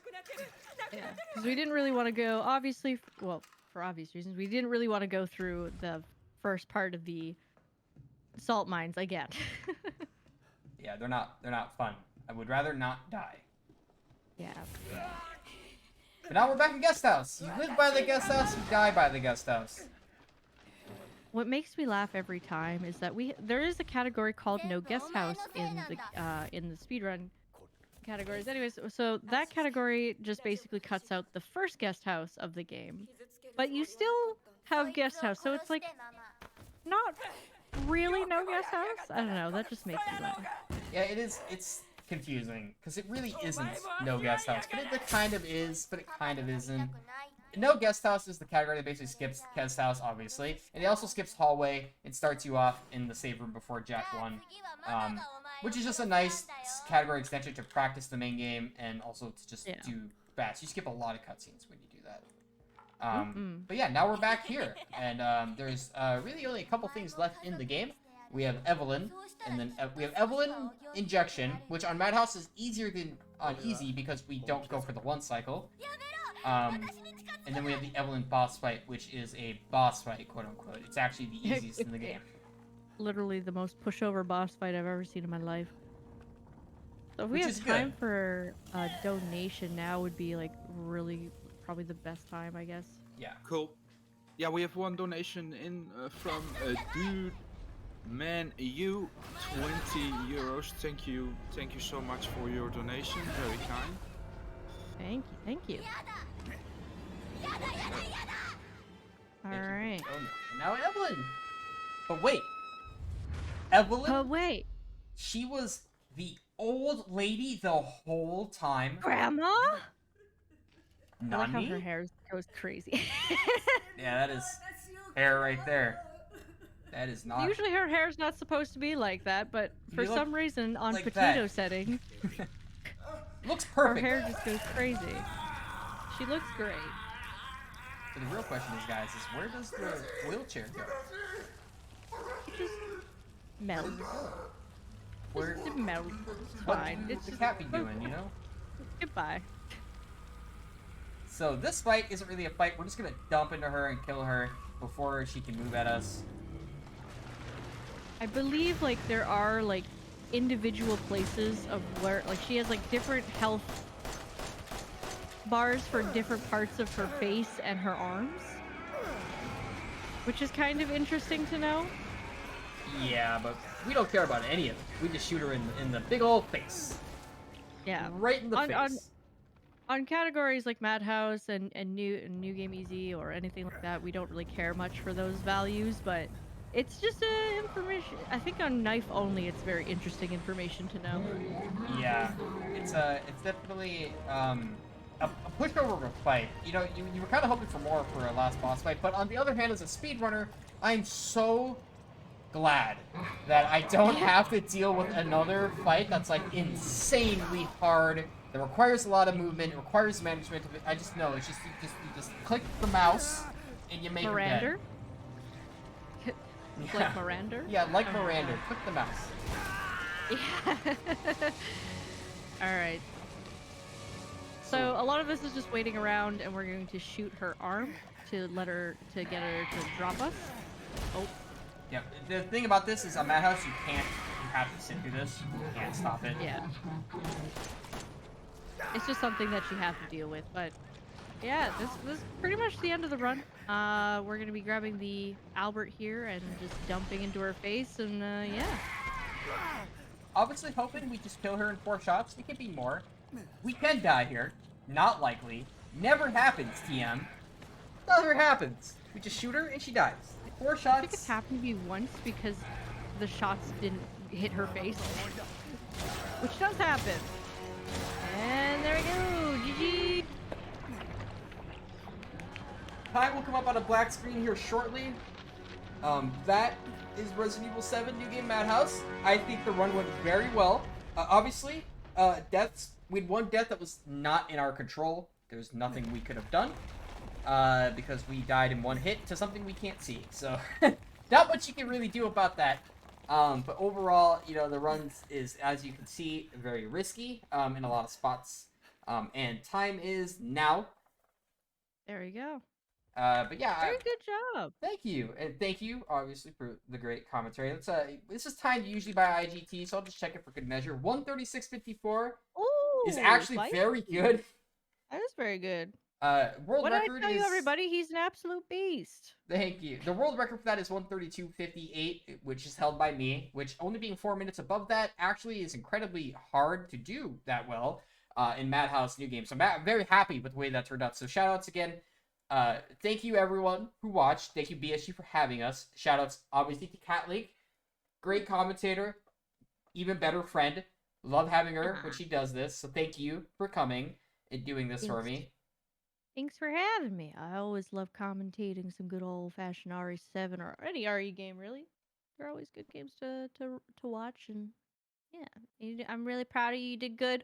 Yeah, because we didn't really want to go, obviously, well, for obvious reasons, we didn't really want to go through the first part of the salt mines again. Yeah, they're not fun. I would rather not die. Yeah. But now we're back in guest house. You live by the guest house, you die by the guest house. What makes me laugh every time is that there is a category called no guest house in the speedrun categories. Anyways, so that category just basically cuts out the first guest house of the game, but you still have guest house, so it's like not really no guest house. I don't know, that just makes me laugh. Yeah, it's confusing because it really isn't no guest house, but it kind of is, but it kind of isn't. No guest house is the category that basically skips guest house, obviously, and it also skips hallway and starts you off in the save room before Jack 1, which is just a nice category extension to practice the main game and also to just do bats. You skip a lot of cutscenes when you do that. But yeah, now we're back here, and there's really only a couple things left in the game. We have Evelyn, and then we have Evelyn Injection, which on Madhouse is easier than on Easy because we don't go for the one cycle. And then we have the Evelyn boss fight, which is a boss fight, quote unquote. It's actually the easiest in the game. Literally the most pushover boss fight I've ever seen in my life. So if we have time for a donation now, would be like really probably the best time, I guess. Yeah. Cool. Yeah, we have one donation in from Dude Man You, 20 euros. Thank you so much for your donation. Very kind. Thank you. Alright. Now Evelyn! But wait. Evelyn? But wait. She was the old lady the whole time. Grandma? Nani? I like how her hair goes crazy. Yeah, that is hair right there. That is not... Usually her hair's not supposed to be like that, but for some reason on like potato that. setting... Looks perfect. Her hair just goes crazy. She looks great. So the real question is, guys, is where does the wheelchair go? It just melts. Where? It melts. It's What fine. does It's the just... cat be doing, you know? Goodbye. So this fight isn't really a fight. We're just gonna dump into her and kill her before she can move at us. I believe like there are like individual places of where like she has like different health bars for different parts of her face and her arms, which is kind of interesting to know. Yeah, but we don't care about any of it. We just shoot her in the big old face. Yeah, Right in the face. On categories like Madhouse and New Game Easy or anything like that, we don't really care much for those values, but it's just information. I think on Knife only, it's very interesting information to know. Yeah, it's definitely a pushover of a fight. You know, you were kind of hoping for more for a last boss fight, but on the other hand, as a speedrunner, I'm so glad that I don't have to deal with another fight that's like insanely hard, that requires a lot of movement, requires management of it. I just know it's just you just click the mouse and you make her dead. Yeah. Like Miranda? Yeah, like Miranda. Click the mouse. Yeah. Alright. So a lot of this is just waiting around, and we're going to shoot her arm to get her to drop us. Oh. Yeah, the thing about this is on Madhouse, you have to sit through this. You can't stop it. Yeah. It's just something that you have to deal with, but yeah, this is pretty much the end of the run. We're gonna be grabbing the Albert here and just dumping into her face, and yeah. Obviously hoping we just kill her in 4 shots. It could be more. We can die here. Not likely. Never happens, TM. Never happens. We just shoot her and she dies. 4 I think it's shots. happened to me once because the shots didn't hit her face, which does happen. And there we go, GG. Time will come up on a black screen here shortly. That is Resident Evil 7 New Game Madhouse. I think the run went very well. Obviously, deaths. We had one death that was not in our control. There's nothing we could have done because we died in one hit to something we can't see. So, not much you can really do about that. But overall, you know, the runs is, as you can see, very risky in a lot of spots. And time is now. There you go. But yeah, Very good job. thank you, and thank you, obviously, for the great commentary. Let's this is timed usually by IGT, so I'll just check it for good measure. 136.54 Ooh, is actually spicy. very good. That is very good. World What did I record tell is. you, everybody? He's an absolute beast. Thank you. The world record for that is 132.58, which is held by me. Which only being 4 minutes above that actually is incredibly hard to do that well in Madhouse New Game. So I'm very happy with the way that turned out. So shout outs again. Thank you everyone who watched. Thank you BSG for having us. Shoutouts obviously to Cat League. Great commentator. Even better friend. Love having her when she does this. So thank you for coming and doing this for me. Thanks for having me. I always love commentating some good old fashioned RE7 or any RE game really. They're always good games to watch, and yeah, I'm really proud of you. You did good.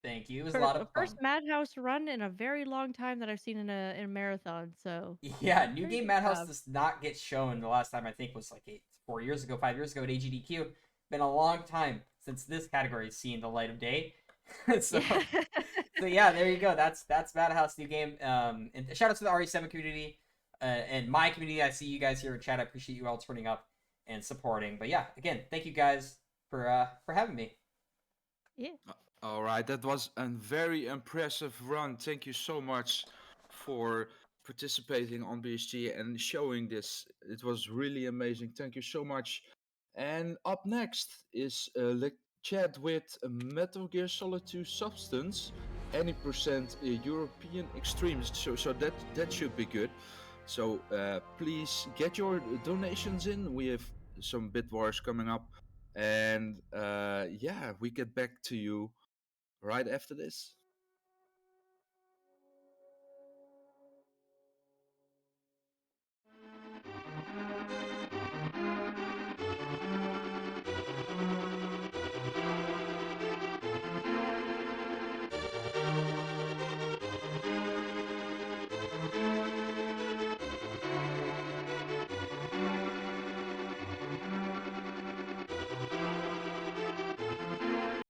Thank you. It was For a lot the of fun. first Madhouse run in a very long time that I've seen in a marathon. So Yeah, New very Game good Madhouse job. does not get shown. The last time I think was like 4 years ago, 5 years ago at AGDQ. Been a long time since this category has seen the light of day. so, so yeah, there you go. That's Madhouse New Game. And shout out to the RE7 community and my community. I see you guys here in chat. I appreciate you all turning up and supporting. But yeah, again, thank you guys for having me. Yeah. All right, that was a very impressive run. Thank you so much for participating on BSG and showing this. It was really amazing. Thank you so much. And up next is chat with Metal Gear Solid 2 Substance, any percent European extremes. So that should be good. So please get your donations in. We have some bit wars coming up, and yeah, we get back to you right after this.